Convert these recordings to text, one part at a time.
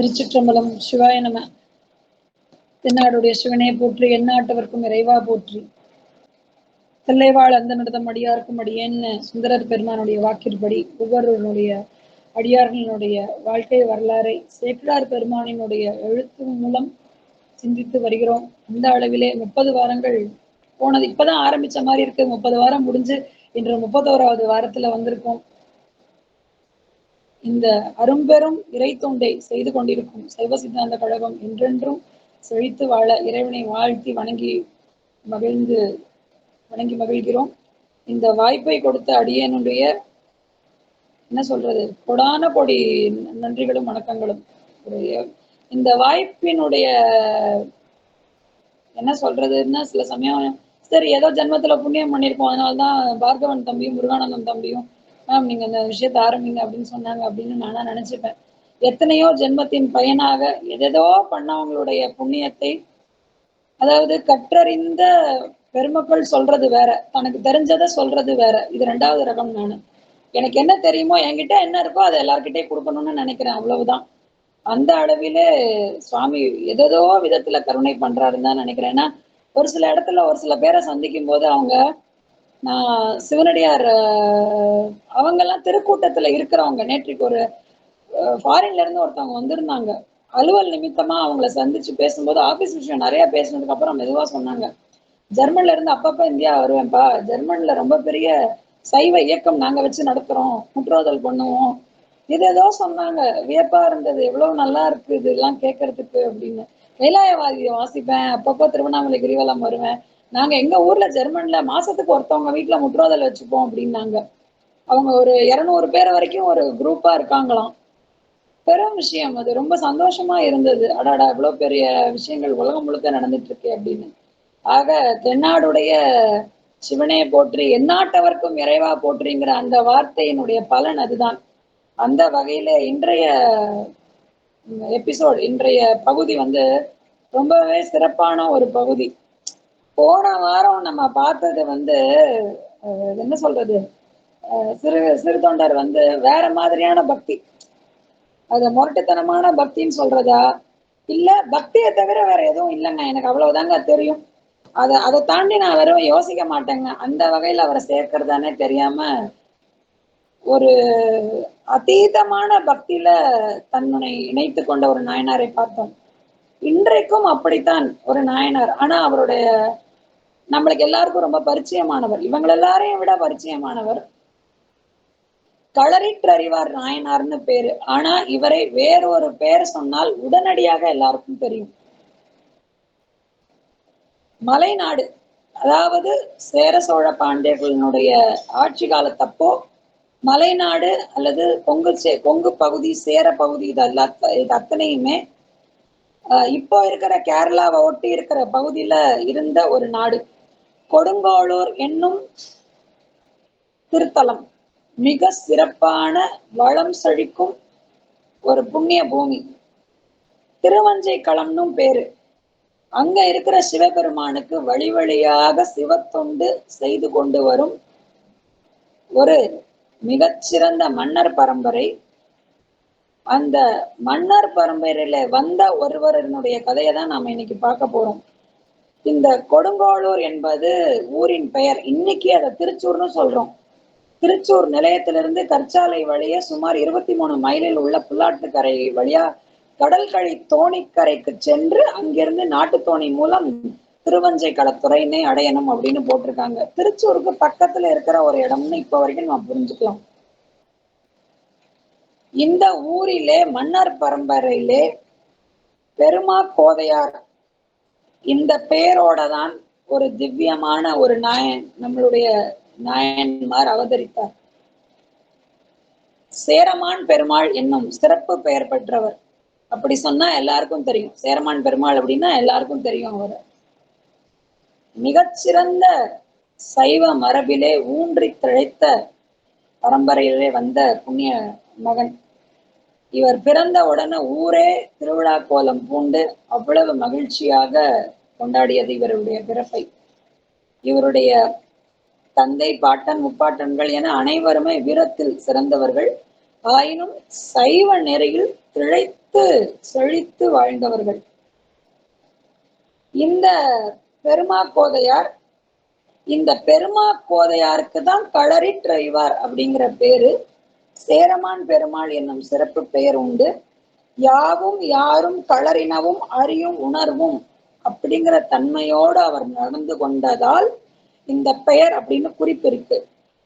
திருச்சிற்றம்பலம். சிவாய நம. தென்னாடுடைய சிவனே போற்றி, எந்நாட்டவர்க்கும் இறைவா போற்றி. தில்லைவாழ் அந்த நடத்தம் அடியாருக்கும் அடியேன்னு சுந்தரர் பெருமானுடைய வாக்கிற்படி ஒவ்வொருவருடைய அடியார்களினுடைய வாழ்க்கை வரலாறை சேக்கிழார் பெருமானினுடைய எழுத்து மூலம் சிந்தித்து வருகிறோம். அந்த அளவிலே 30 வாரங்கள் போனது. இப்பதான் ஆரம்பிச்ச மாதிரி இருக்கு. 30 வாரம் முடிஞ்சு இன்று 31வது வாரத்துல வந்திருக்கோம். இந்த அரும்பெரும் இறை தொண்டை செய்து கொண்டிருக்கும் சைவ சித்தாந்த கழகம் என்றென்றும் செழித்து வாழ இறைவனை வாழ்த்தி வணங்கி மகிழ்கிறோம். இந்த வாய்ப்பை கொடுத்த அடியனுடைய என்ன சொல்றது, கொடான கொடி நன்றிகளும் வணக்கங்களும். இந்த வாய்ப்பினுடைய என்ன சொல்றதுன்னா, சில சமயம் சரி ஏதோ ஜென்மத்துல புண்ணியம் பண்ணியிருக்கோம், அதனால்தான் பார்கவன் தம்பியும் முருகானந்தம் தம்பியும் மேம் நீங்க இந்த விஷயத்த ஆரம்பிங்க அப்படின்னு சொன்னாங்க அப்படின்னு நானா நினைச்சுப்பேன். எத்தனையோ ஜென்மத்தின் பயனாக எதோ பண்ணவங்களுடைய புண்ணியத்தை, அதாவது கற்றறிந்த பெருமக்கள் சொல்றது வேற, தனக்கு தெரிஞ்சதை சொல்றது வேற. இது 2வது ரகம். எனக்கு என்ன தெரியுமோ, என்கிட்ட என்ன இருக்கோ அதை எல்லார்கிட்டையும் கொடுக்கணும்னு நினைக்கிறேன், அவ்வளவுதான். அந்த அளவிலே சுவாமி எதோ விதத்துல கருணை பண்றாருன்னு தான் நினைக்கிறேன். ஏன்னா ஒரு சில இடத்துல ஒரு சில பேரை சந்திக்கும் போது அவங்க, நான் சிவனடியார் அவங்கெல்லாம் திருக்கூட்டத்துல இருக்கிறவங்க. நேற்றுக்கு ஒரு ஃபாரின்ல இருந்து ஒருத்தவங்க வந்திருந்தாங்க. அலுவல் நிமித்தமா அவங்கள சந்திச்சு பேசும்போது ஆபீஸ் விஷயம் நிறைய பேசினதுக்கு அப்புறம் மெதுவா சொன்னாங்க, ஜெர்மன்ல இருந்து அப்பப்ப இந்தியா வருவேன்ப்பா, ஜெர்மன்ல ரொம்ப பெரிய சைவ இயக்கம் நாங்க வச்சு நடத்துறோம், முற்றோதல் பண்ணுவோம், ஏதோ சொன்னாங்க. வியப்பா இருந்தது, எவ்வளவு நல்லா இருக்கு இதெல்லாம் கேட்கறதுக்கு அப்படின்னு. கைலாயவாதியை வாசிப்பேன், அப்பப்போ திருவண்ணாமலை கிரிவலம் வருவேன், நாங்க எங்க ஊர்ல ஜெர்மன்ல மாசத்துக்கு ஒருத்தவங்க வீட்டுல முற்றோதல் வச்சுப்போம் அப்படின்னாங்க. அவங்க ஒரு 200 பேர் வரைக்கும் ஒரு குரூப்பா இருக்காங்களாம். பெரும் விஷயம் அது. ரொம்ப சந்தோஷமா இருந்தது. அடாடா, இவ்வளவு பெரிய விஷயங்கள் உலகம் முழுக்க நடந்துட்டு இருக்கு அப்படின்னு. ஆக தென்னாடுடைய சிவனே போற்றி, எந்நாட்டவர்க்கும் இறைவா போற்றிங்கிற அந்த வார்த்தையினுடைய பலன் அதுதான். அந்த வகையில இன்றைய எபிசோட், இன்றைய பகுதி ரொம்பவே சிறப்பான ஒரு பகுதி. போன வாரம் நம்ம பார்த்தது என்ன சொல்றது, சிறு தொண்டர் வேற மாதிரியான பக்தி, அது முரட்டுத்தனமான பக்தின்னு சொல்றதா, இல்ல பக்தியை தவிர வேற எதுவும் இல்லைங்க, எனக்கு அவ்வளவுதாங்க தெரியும், அதை தாண்டி நான் வெறும் யோசிக்க மாட்டேங்க, அந்த வகையில அவரை சேர்க்கிறதானே தெரியாம ஒரு அதீதமான பக்தியில தன்னை இணைத்து கொண்ட ஒரு நாயனாரை பார்த்தோம். இன்றைக்கும் அப்படித்தான் ஒரு நாயனார். ஆனா அவருடைய நம்மளுக்கு எல்லாருக்கும் ரொம்ப பரிச்சயமானவர், இவங்க எல்லாரையும் விட பரிச்சயமானவர். களறிற்றறிவார் நாயனார்னு பேரு. ஆனா இவரை வேறொரு பேர் சொன்னால் உடனடியாக எல்லாருக்கும் தெரியும். மலைநாடு, அதாவது சேர சோழ பாண்டியர்களுடைய ஆட்சி காலத்தப்போ மலைநாடு அல்லது கொங்கு பகுதி, சேர பகுதி, இது அத்தனையுமே இப்போ இருக்கிற கேரளாவை ஒட்டி இருக்கிற பகுதியில இருந்த ஒரு நாடு. கொடுங்கோளூர் என்னும் திருத்தலம் மிக சிறப்பான வளம் செழிக்கும் ஒரு புண்ணிய பூமி. திருவஞ்சை களம்னும் பேரு. அங்க இருக்கிற சிவபெருமானுக்கு வழி வழியாக சிவத்தொண்டு செய்து கொண்டு வரும் ஒரு மிகச்சிறந்த மன்னர் பரம்பரை. அந்த மன்னர் பரம்பரையில வந்த ஒருவருடைய கதையை தான் நாம இன்னைக்கு பார்க்க போறோம். இந்த கொடுங்கோளூர் என்பது ஊரின் பெயர். இன்னைக்கு அதை திருச்சூர்னு சொல்றோம். திருச்சூர் நிலையத்திலிருந்து கற்சாலை வழியே சுமார் 23 மைலில் உள்ள புல்லாட்டுக்கரை வழியா கடல் கழி தோணிக்கரைக்கு சென்று அங்கிருந்து நாட்டு தோணி மூலம் திருவஞ்சை களத்துறையினை அடையணும் அப்படின்னு போட்டிருக்காங்க. திருச்சூருக்கு பக்கத்துல இருக்கிற ஒரு இடம்னு இப்ப வரைக்கும் நம்ம புரிஞ்சுக்கலாம். இந்த ஊரிலே மன்னர் பரம்பரையிலே பெருமா கோதையார் இந்த பேரோட தான் ஒரு திவ்யமான ஒரு நம்மளுடைய நாயன்மார் அவதரித்தார். சேரமான் பெருமாள் என்னும் சிறப்பு பெயர் பெற்றவர். அப்படி சொன்னா எல்லாருக்கும் தெரியும், சேரமான் பெருமாள் அப்படின்னா எல்லாருக்கும் தெரியும். அவர் மிகச்சிறந்த சைவ மரபிலே ஊன்றி திளைத்த பரம்பரையிலே வந்த புண்ணிய மகன். இவர் பிறந்த உடனே ஊரே திருவிழா கோலம் பூண்டு அவ்வளவு மகிழ்ச்சியாக கொண்டாடியது இவருடைய பிறப்பை. இவருடைய தந்தை, பாட்டன், முப்பாட்டன்கள் என அனைவருமே வீரத்தில் சிறந்தவர்கள். ஆயினும் சைவ நெறியில் திளைத்து செழித்து வாழ்ந்தவர்கள். இந்த பெருமாக்கோதையார், இந்த பெருமாக்கோதையாருக்கு தான் களரிற்றைவார் அப்படிங்கிற பேரு. சேரமான் பெருமாள் என்னும் சிறப்பு பெயர் உண்டு. யாவும் யாரும் களறினவும் அறியும் உணர்வும் அப்படிங்கிற தன்மையோடு அவர் நடந்து கொண்டதால் இந்த பெயர் அப்படின்னு குறிப்பு இருக்கு.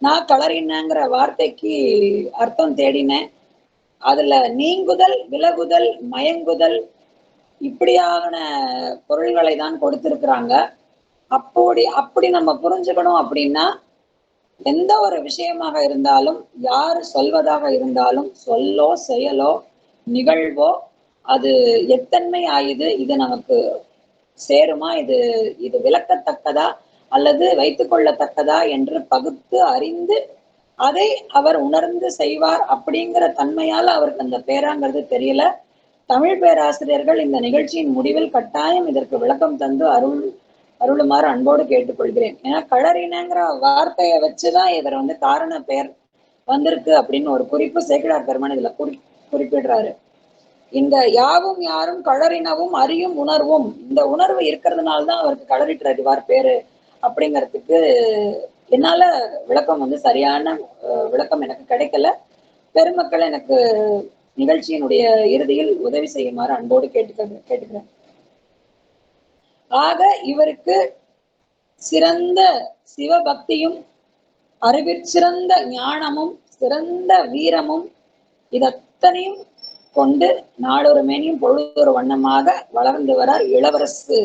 நான் களறினங்கிற வார்த்தைக்கு அர்த்தம் தேடினேன். அதுல நீங்குதல், விலகுதல், மயங்குதல் இப்படியான பொருள்களை தான் கொடுத்திருக்கிறாங்க. அப்படி நம்ம புரிஞ்சுக்கணும் அப்படின்னா, எந்த ஒரு விஷயமாக இருந்தாலும், யாரு சொல்வதாக இருந்தாலும், சொல்லோ செயலோ நிகழ்வோ அது எத்தன்மை ஆயுது, இது நமக்கு சேருமா, இது இது விளக்கத்தக்கதா அல்லது வைத்துக் கொள்ளத்தக்கதா என்று பகுத்து அறிந்து அதை அவர் உணர்ந்து செய்வார் அப்படிங்கிற தன்மையால அவருக்கு அந்த பேராங்கிறது தெரியல. தமிழ் பேராசிரியர்கள் இந்த நிகழ்ச்சியின் முடிவில் கட்டாயம் இதற்கு விளக்கம் தந்து அருளுமாறு அன்போடு கேட்டுக்கொள்கிறேன். ஏன்னா களறினங்கிற வார்த்தையை வச்சுதான் இவர் காரண பெயர் வந்திருக்கு அப்படின்னு ஒரு குறிப்பு சேக்கிழார் பெருமான் இதுல குறிப்பிடுறாரு. இந்த யாவும் யாரும் களறினவும் அறியும் உணர்வும், இந்த உணர்வு இருக்கிறதுனால்தான் அவருக்கு களரிற்றறிவார் பேரு அப்படிங்கிறதுக்கு என்னால விளக்கம் சரியான விளக்கம் எனக்கு கிடைக்கல. பெருமக்கள் எனக்கு நிகழ்ச்சியினுடைய இறுதியில் உதவி செய்யுமாறு அன்போடு கேட்டுக்கிறேன். ஆக இவருக்கு சிறந்த சிவபக்தியும் அறிவிற்சிறந்த ஞானமும் சிறந்த வீரமும் இதத்தனையும் கொண்டு நாளொரு மேனியும் பொழுதொரு வண்ணமாக வளர்ந்து வர இளவரசு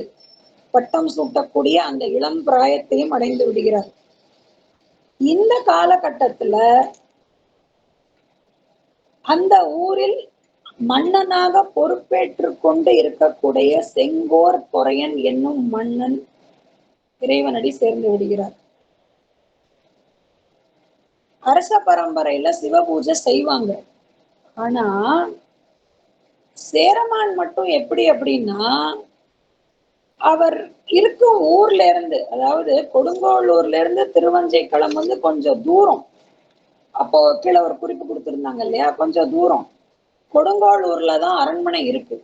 பட்டம் சூட்டக்கூடிய அந்த இளம் பிராயத்தையும் அடைந்து விடுகிறார். இந்த காலகட்டத்துல அந்த ஊரில் மன்னனாக பொறுப்பேற்று கொண்டு இருக்கக்கூடிய செங்கோர் பொறையன் என்னும் மன்னன் இறைவனடி சேர்ந்து விடுகிறார். அரச பரம்பரையில சிவபூஜை செய்வாங்க. ஆனா சேரமான் மட்டும் எப்படி அப்படின்னா, அவர் இருக்கும் ஊர்ல இருந்து, அதாவது கொடுங்கோளூர்ல இருந்து திருவஞ்சைக்களம் கொஞ்சம் தூரம். அப்போ கீழே ஒரு குறிப்பு கொடுத்திருந்தாங்க இல்லையா, கொஞ்சம் தூரம். கொடுங்கோளூர்ல தான் அரண்மனை இருக்கு.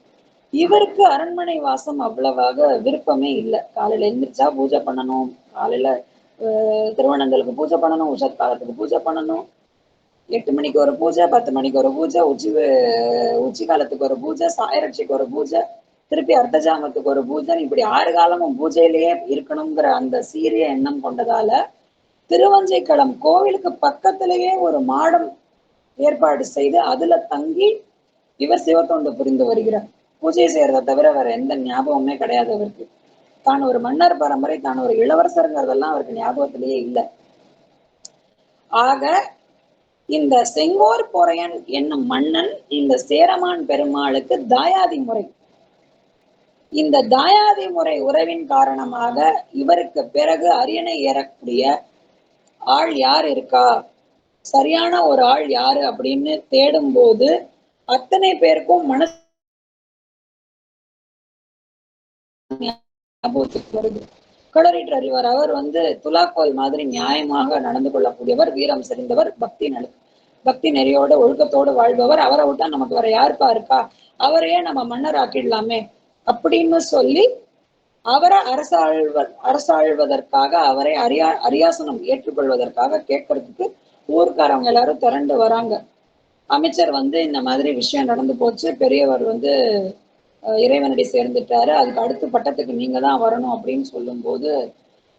இவருக்கு அரண்மனை வாசம் அவ்வளவாக விருப்பமே இல்லை. காலையில எழுந்திரிச்சா பூஜை பண்ணணும், காலையில திருவண்ணந்தலுக்கு பூஜை பண்ணணும், உஷத் காலத்துக்கு பூஜை பண்ணணும், 8 மணிக்கு ஒரு பூஜை, 10 மணிக்கு ஒரு பூஜை, உச்சி காலத்துக்கு ஒரு பூஜை, சாயரட்சிக்கு ஒரு பூஜை, திருப்பி அர்த்தஜாமத்துக்கு ஒரு பூஜை, இப்படி 6 காலமும் பூஜையிலேயே இருக்கணுங்கிற அந்த சீரிய எண்ணம் கொண்டதால திருவஞ்சைக்களம் கோவிலுக்கு பக்கத்திலேயே ஒரு மாடம் ஏற்பாடு செய்து அதுல தங்கி இவர் சிவத்தொண்டு புரிந்து வருகிறார். பூஜை செய்யறதை தவிர வேற எந்த ஞாபகமே கிடையாது அவருக்கு. தான் ஒரு மன்னர் பரம்பரை, தான் ஒரு இளவரசருங்கிறதெல்லாம் அவருக்கு ஞாபகத்திலேயே இல்லை. ஆக இந்த செங்கோர் பொறையன் என்னும் மன்னன் இந்த சேரமான் பெருமாளுக்கு தாயாதி முறை. இந்த தாயாதி முறை உறவின் காரணமாக இவருக்கு பிறகு அரியணை ஏறக்கூடிய ஆள் யார் இருக்கா, சரியான ஒரு ஆள் யாரு அப்படின்னு தேடும் போது அத்தனை பேருக்கும் மனசு ஞாபகத்துக்கு வருது. களரிட்டு அறிவார். அவர் துலாக்கோல் மாதிரி நியாயமாக நடந்து கொள்ளக்கூடியவர், வீரம் செறிந்தவர், பக்தி நெறியோட ஒழுக்கத்தோடு வாழ்பவர். அவரை விட்டா நமக்கு வேற யாருப்பா இருக்கா, அவரையே நம்ம மன்னர் ஆக்கிடலாமே அப்படின்னு சொல்லி அவரை அரசாழ்வதற்காக, அவரை அரியாசனம் ஏற்றுக்கொள்வதற்காக கேட்கறதுக்கு ஊர்க்காரவங்க எல்லாரும் திரண்டு வராங்க. அமைச்சர் இந்த மாதிரி விஷயம் நடந்து போச்சு, பெரியவர் இறைவனடி சேர்ந்துட்டாரு, அதுக்கு அடுத்து பட்டத்துக்கு நீங்க தான் வரணும் அப்படின்னு சொல்லும் போது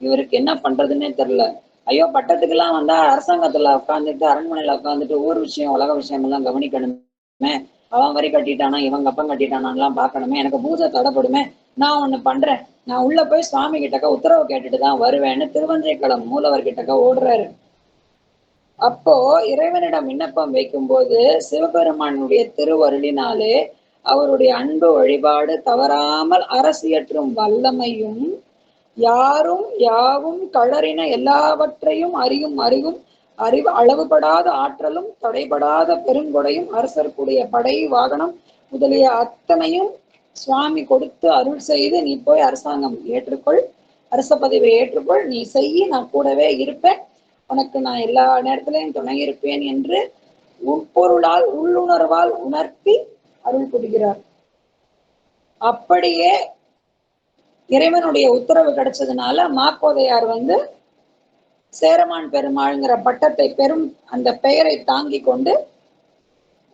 இவருக்கு என்ன பண்றதுன்னே தெரியல. ஐயோ, பட்டத்துக்கு எல்லாம் வந்தா அரசாங்கத்துல உட்காந்துட்டு, அரண்மனையில உட்காந்துட்டு ஊர் விஷயம் உலக விஷயம் எல்லாம் கவனிக்கணுமே, அவன் வரி கட்டிட்டானா இவங்க அப்பம் கட்டிட்டானான்லாம் பார்க்கணுமே, எனக்கு பூஜை தடைப்படுமே, நான் ஒண்ணு பண்றேன், நான் உள்ள போய் சுவாமி கிட்டக்க உத்தரவு கேட்டுட்டு தான் வருவேன்னு திருவஞ்சைக்களம் மூலவர் கிட்டக்க ஓடுறாரு. அப்போ இறைவனிடம் விண்ணப்பம் வைக்கும் போது சிவபெருமானுடைய திருவருளினாலே அவருடைய அன்பு வழிபாடு தவறாமல் அரசியற்றும் வல்லமையும், யாரும் யாவும் களறின எல்லாவற்றையும் அறிவும் அளவுபடாத ஆற்றலும் தடைபடாத பெருங்கொடையும் அரசர்க்குடைய படை வாகனம் முதலிய அத்தனையும் சுவாமி கொடுத்து அருள் செய்து, நீ போய் அரசாங்கம் ஏற்றுக்கொள், அரச பதவியை ஏற்றுக்கொள், நீ செய்ய, நான் கூடவே இருப்பேன், உனக்கு நான் எல்லா நேரத்திலையும் துணை இருப்பேன் என்று உட்பொருளால் உள்ளுணர்வால் உணர்த்தி அருள் புரிகிறார். அப்படியே இறைவனுடைய உத்தரவு கிடைச்சதுனால மாக்கோதையார் வந்து சேரமான் பெருமாள்ங்கிற பட்டத்தை பெரும் அந்த பெயரை தாங்கி கொண்டு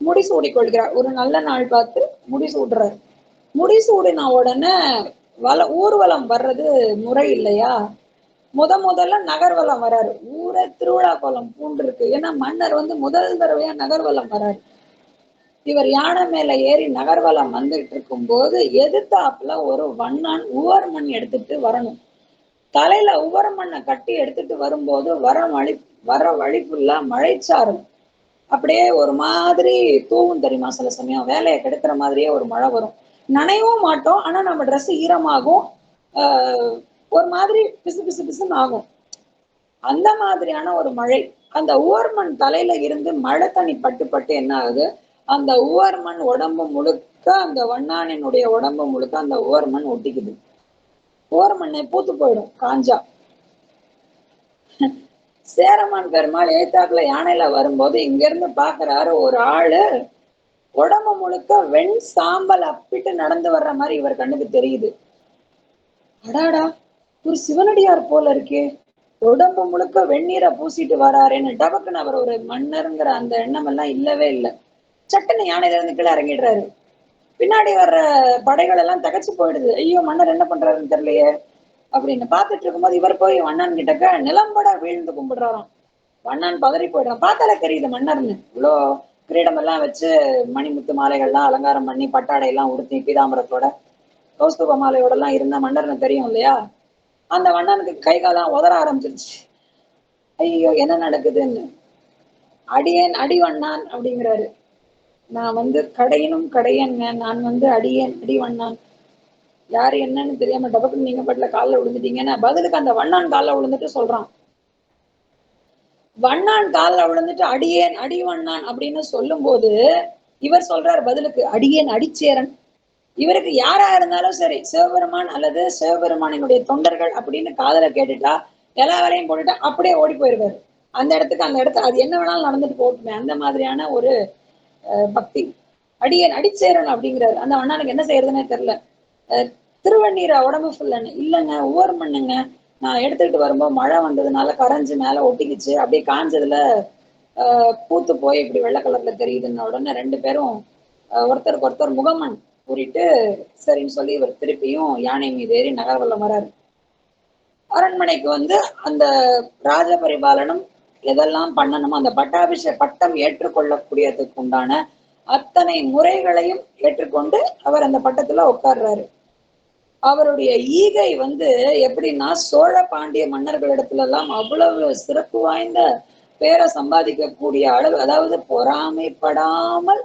முடிசூடி கொள்கிறார். ஒரு நல்ல நாள் பார்த்து முடிசூடுறார். முடிசூடின உடனே ஊர்வலம் வர்றது முறை இல்லையா? முதல்ல நகர்வலம் வராரு. ஊரே திருவிழா கோலம் பூண்டு இருக்கு. ஏன்னா மன்னர் வந்து முதல் தடவையா நகர்வலம் வராரு. இவர் யானை மேல ஏறி நகர்வலம் வந்துட்டு இருக்கும் போது எதிர்த்தாப்புல ஒரு வண்ணான் உவர் மண் எடுத்துட்டு வரணும். தலையில உவர் மண்ணை கட்டி எடுத்துட்டு வரும்போது வர வழி ஃபுல்லா மழைச்சாரல். அப்படியே ஒரு மாதிரி தூவும் தெரியுமா? சில சமயம் வேலையை கெடுக்கிற மாதிரியே ஒரு மழை வரும். நனையவும் மாட்டோம், ஆனா நம்ம ட்ரெஸ் ஈரமாகும், ஒரு மாதிரி பிசு பிசு பிசுன்னு ஆகும். அந்த மாதிரியான ஒரு மழை. அந்த உவர்மண் தலையில இருந்து மழை தண்ணி பட்டு பட்டு என்ன ஆகுது, அந்த உவர்மண் உடம்பு முழுக்க, அந்த வண்ணானினுடைய உடம்பு முழுக்க அந்த உவர்மண் ஒட்டிக்குது. உவர்மண்ணை பூத்து போயிடும் காஞ்சா. சேரமான் பெருமாள் ஏத்தாப்புல யானையில வரும்போது இங்க இருந்து பாக்குறாரு, ஒரு ஆளு உடம்பு முழுக்க வெண் சாம்பல் அப்பிட்டு நடந்து வர்ற மாதிரி இவர் கண்ணுக்கு தெரியுது. அடாடா, ஒரு சிவனடியார் போல இருக்கே, உடம்பு முழுக்க வெந்நீரை பூசிட்டு வராருன்னு டபக்குன்னு அவர் ஒரு மன்னருங்கிற அந்த எண்ணம் எல்லாம் இல்லவே இல்லை. சட்டுன்னு யானையில இருந்து கீழே இறங்கிடுறாரு. பின்னாடி வர்ற படைகள் எல்லாம் தகச்சு போயிடுது. ஐயோ, மன்னர் என்ன பண்றாருன்னு தெரியலையே அப்படின்னு பார்த்துட்டு இருக்கும்போது இவர் போய் வண்ணான் கிட்டக்க நிலம்பட வீழ்ந்து கும்பிடுறாராம். வண்ணான் பதறி போயிடுறான். பார்த்தாலே தெரியுது மன்னர்னு. இவ்வளோ கிரீடம் எல்லாம் வச்சு மணிமுத்து மாலைகள்லாம் அலங்காரம் பண்ணி பட்டாடை எல்லாம் உடுத்தி பீதாம்பரத்தோட கௌஸ்துப மாலையோட எல்லாம் இருந்த மன்னர்னு தெரியும் இல்லையா? அந்த வண்ணனுக்கு கை காலம் உதற ஆரம்பிச்சிருச்சு. ஐயோ, என்ன நடக்குதுன்னு. அடியேன் அடிவண்ணான் அப்படிங்கிறாரு. நான் வந்து கடையனும் கடையங்க, நான் வந்து அடியேன் அடிவண்ணான். யாரு என்னன்னு தெரியாம டபக்குன்னு நீங்க பட்ல காலில் விழுந்துட்டீங்கன்னா பதிலுக்கு அந்த வண்ணான் காலில் விழுந்துட்டு சொல்றான். வண்ணான் காலில் விழுந்துட்டு அடியேன் அடிவண்ணான் அப்படின்னு சொல்லும் போது இவர் சொல்றாரு பதிலுக்கு அடியேன் அடிச்சேரன். இவருக்கு யாரா இருந்தாலும் சரி, சிவபெருமான் அல்லது சிவபெருமானினுடைய தொண்டர்கள் அப்படின்னு காதல கேட்டுட்டா எல்லா வேலையும் போட்டுட்டா அப்படியே ஓடி போயிருவாரு. அந்த இடத்துக்கு அந்த இடத்துல அது என்ன வேணாலும் நடந்துட்டு போட்டுமே, அந்த மாதிரியான ஒரு பக்தி. அடியேன் அடிச்சேரன் அப்படிங்கிறாரு. அந்த அண்ணனுக்கு என்ன செய்யறதுன்னே தெரியல. திருவண்ணீரை உடம்பு ஃபுல்லன்னு இல்லைங்க, ஒவ்வொரு மண்ணுங்க, நான் எடுத்துக்கிட்டு வரும்போது மழை வந்ததுனால கரைஞ்சு மேல ஒட்டிக்கிச்சு, அப்படியே காஞ்சதுல பூத்து போய் இப்படி வெள்ளை கலர்ல தெரியுதுன்னு உடனே ரெண்டு பேரும் ஒருத்தருக்கு ஒருத்தர் முகமன் கூறிட்டு சரின்னு சொல்லி இவர் திருப்பியும் யானை மீது ஏறி நகர்வலம் வராரு. அரண்மனைக்கு வந்து அந்த ராஜ பரிபாலனம் எதெல்லாம் பண்ணணுமோ அந்த பட்டம் ஏற்றுக்கொள்ளக்கூடியதுக்கு உண்டான அத்தனை முறைகளையும் ஏற்றுக்கொண்டு அவர் அந்த பட்டத்துல உட்கார்றாரு. அவருடைய ஈகை வந்து எப்படின்னா சோழ பாண்டிய மன்னர்களிடத்துல எல்லாம் அவ்வளவு சிறப்பு வாய்ந்த பேரை சம்பாதிக்கக்கூடிய அளவு, அதாவது பொறாமைப்படாமல்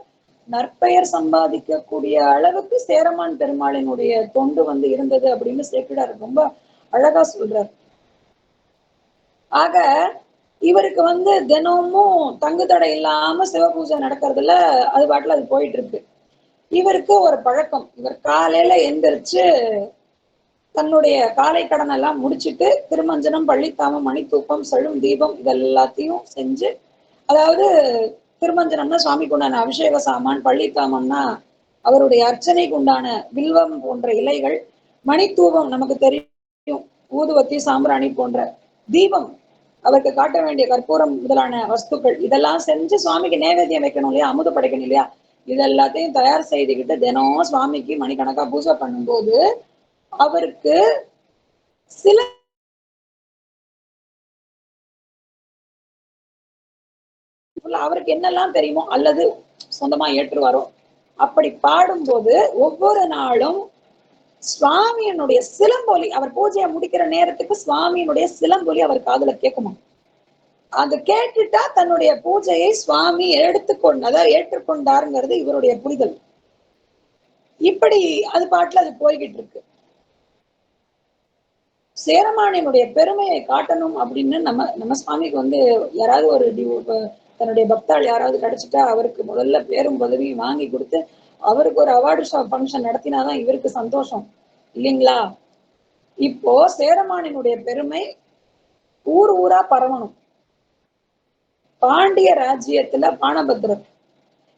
நற்பெயர் சம்பாதிக்கக்கூடிய அளவுக்கு சேரமான் பெருமாளினுடைய தொண்டு வந்து இருந்தது அப்படின்னு சேக்கிடார் ரொம்ப அழகா சொல்றார். ஆக இவருக்கு வந்து தினமும் தங்கு தடை இல்லாம சிவபூஜை நடக்கிறதுல அது பாட்டுல அது போயிட்டு இருக்கு. இவருக்கு ஒரு பழக்கம், இவர் காலையில எந்திரிச்சு தன்னுடைய காலை கடன் எல்லாம் முடிச்சுட்டு திருமஞ்சனம், பள்ளித்தாமம், மணித்தூக்கம், செழும் தீபம் இதெல்லாத்தையும் செஞ்சு, அதாவது திருமஞ்சனம்னா சுவாமிக்கு உண்டான அபிஷேக சாமான், பள்ளித்தாமம்னா அவருடைய அர்ச்சனைக்கு உண்டான வில்வம் போன்ற இலைகள், மணித்தூபம் நமக்கு தெரியும், ஊதுவத்தி சாம்பிராணி போன்ற தீபம், அவருக்கு காட்ட வேண்டிய கற்பூரம் முதலான வஸ்துக்கள் இதெல்லாம் செஞ்சு சுவாமிக்கு நேவேத்தியம் வைக்கணும் இல்லையா, அமுது படைக்கணும் இல்லையா, இதெல்லாத்தையும் தயார் செய்துக்கிட்டு தினம் சுவாமிக்கு மணிக்கணக்கா பூஜை பண்ணும்போது அவருக்கு சில அவருக்கு என்னெல்லாம் தெரியுமோ அல்லது சொந்தமா ஏற்றுவாரோ அப்படி பாடும்போது ஒவ்வொரு நாளும் சுவாமியினுடைய சிலம்பொலி, அவர் பூஜையை முடிக்கிற நேரத்துக்கு சுவாமியினுடைய சிலம்பொலி அவர் காதுல கேட்குமா. அது கேட்டுட்டா தன்னுடைய பூஜையை சுவாமி அதாவது ஏற்றுக்கொண்டாருங்கிறது இவருடைய புரிதல். இப்படி அது பாட்டுல அது போய்கிட்டு இருக்கு. சேரமானினுடைய பெருமையை காட்டணும் அப்படின்னு நம்ம சுவாமிக்கு வந்து யாராவது ஒரு தன்னுடைய பக்தாள் யாராவது கிடைச்சிட்டா அவருக்கு முதல்ல பேரும் பதவியும் வாங்கி கொடுத்து அவருக்கு ஒரு அவார்டு ஃபங்க்ஷன் நடத்தினாதான் இவருக்கு சந்தோஷம் இல்லைங்களா. இப்போ சேரமானினுடைய பெருமை ஊர் ஊரா பரவணும். பாண்டிய ராஜ்யத்துல பானபத்திரர்.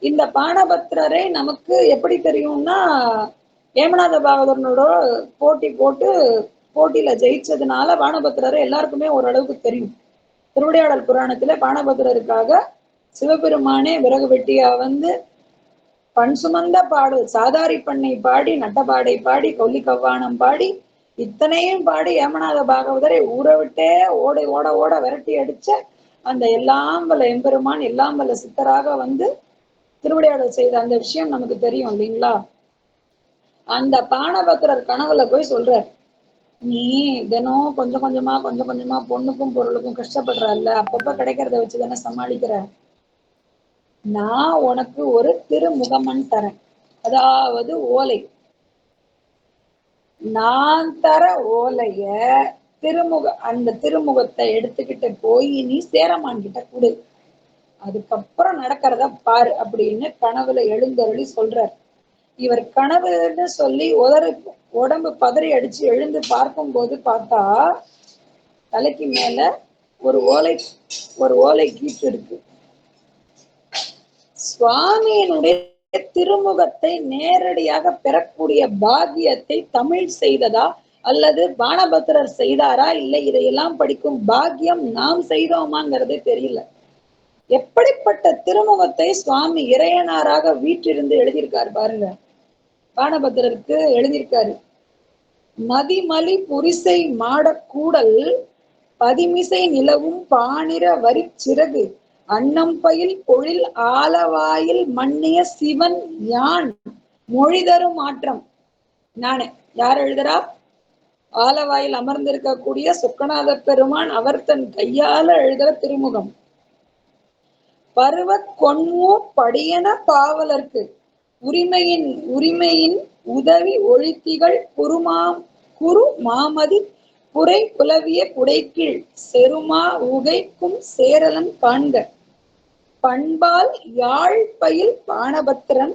இந்த பானபத்திரரை நமக்கு எப்படி தெரியும்னா, ஏமநாத பாகவதனோட போட்டி போட்டு போட்டியில ஜெயிச்சதுனால பானபத்திரரை எல்லாருக்குமே ஓரளவுக்கு தெரியும். திருவிளையாடல் புராணத்துல பானபத்திரருக்காக சிவபெருமானே விறகு வெட்டியா வந்து பண் சுமந்த பாடு சாதாரி பண்ணை பாடி நட்டபாடை பாடி கொல்லி கவ்வானம் பாடி இத்தனையும் பாடி ஏமநாத பாகவதரை ஊற விட்டே ஓட ஓட ஓட விரட்டி அடிச்ச அந்த எல்லாம் வல்ல எம்பெருமான் எல்லாம் வல்ல சித்தராக வந்து திருவிளையாடல் செய்த அந்த விஷயம் நமக்கு தெரியும் இல்லைங்களா? அந்த பானபத்திரர் கனவுல போய் சொல்றார், நீ தினம் கொஞ்சம் கொஞ்சமா பொண்ணுக்கும் பொருளுக்கும் கஷ்டப்படுறல்ல, அப்பப்ப கிடைக்கிறத வச்சுதானே சமாளிக்கிற. நான் உனக்கு ஒரு திருமுகமன் தரேன், அதாவது ஓலை. நான் தர ஓலைய அந்த திருமுகத்தை எடுத்துக்கிட்டு போய் நீ சேரமான் கிட்ட கொடு, அதுக்கப்புறம் நடக்கிறத பாரு அப்படின்னு கனவுல எழுந்தருளி சொல்றார். இவர் கனவுன்னு சொல்லி உடம்பு பதறி அடிச்சு எழுந்து பார்க்கும் போது பார்த்தா தலைக்கு மேல ஒரு ஓலை கீட்டு இருக்கு. சுவாமியினுடைய திருமுகத்தை நேரடியாக பெறக்கூடிய பாக்கியத்தை தமிழ் செய்ததா அல்லது பானபத்திரர் செய்தாரா, இல்லை இதையெல்லாம் படிக்கும் பாக்கியம் நாம் செய்தோமாங்கிறதே தெரியல. எப்படிப்பட்ட திருமுகத்தை சுவாமி இறையனாராக வீற்றிருந்து எழுதியிருக்காரு பாருங்க. பானபத்திரருக்கு எழுதியிருக்காரு, மதிமலி புரிசை மாடக்கூடல் பதிமிசை நிலவும் பாணிர வரி சிறகு அன்னம் பயில் பொழில் ஆலவாயில் மன்னிய சிவன் யான் மொழிதரும் மாற்றம். நானே. யார் எழுதுறா? ஆலவாயில் அமர்ந்திருக்கக்கூடிய சொக்கநாத பெருமான் அவர் தன் கையால எழுதுற திருமுகம். பருவ கொன்மோ படியன பாவலர்க்கு உரிமையின் உதவி ஒழித்திகள் குரு மாமதி புரை புலவிய புடைக்கீழ் செருமா உகைக்கும் சேரலன் காண்க பண்பால் யாழ்பயில் பானபத்திரன்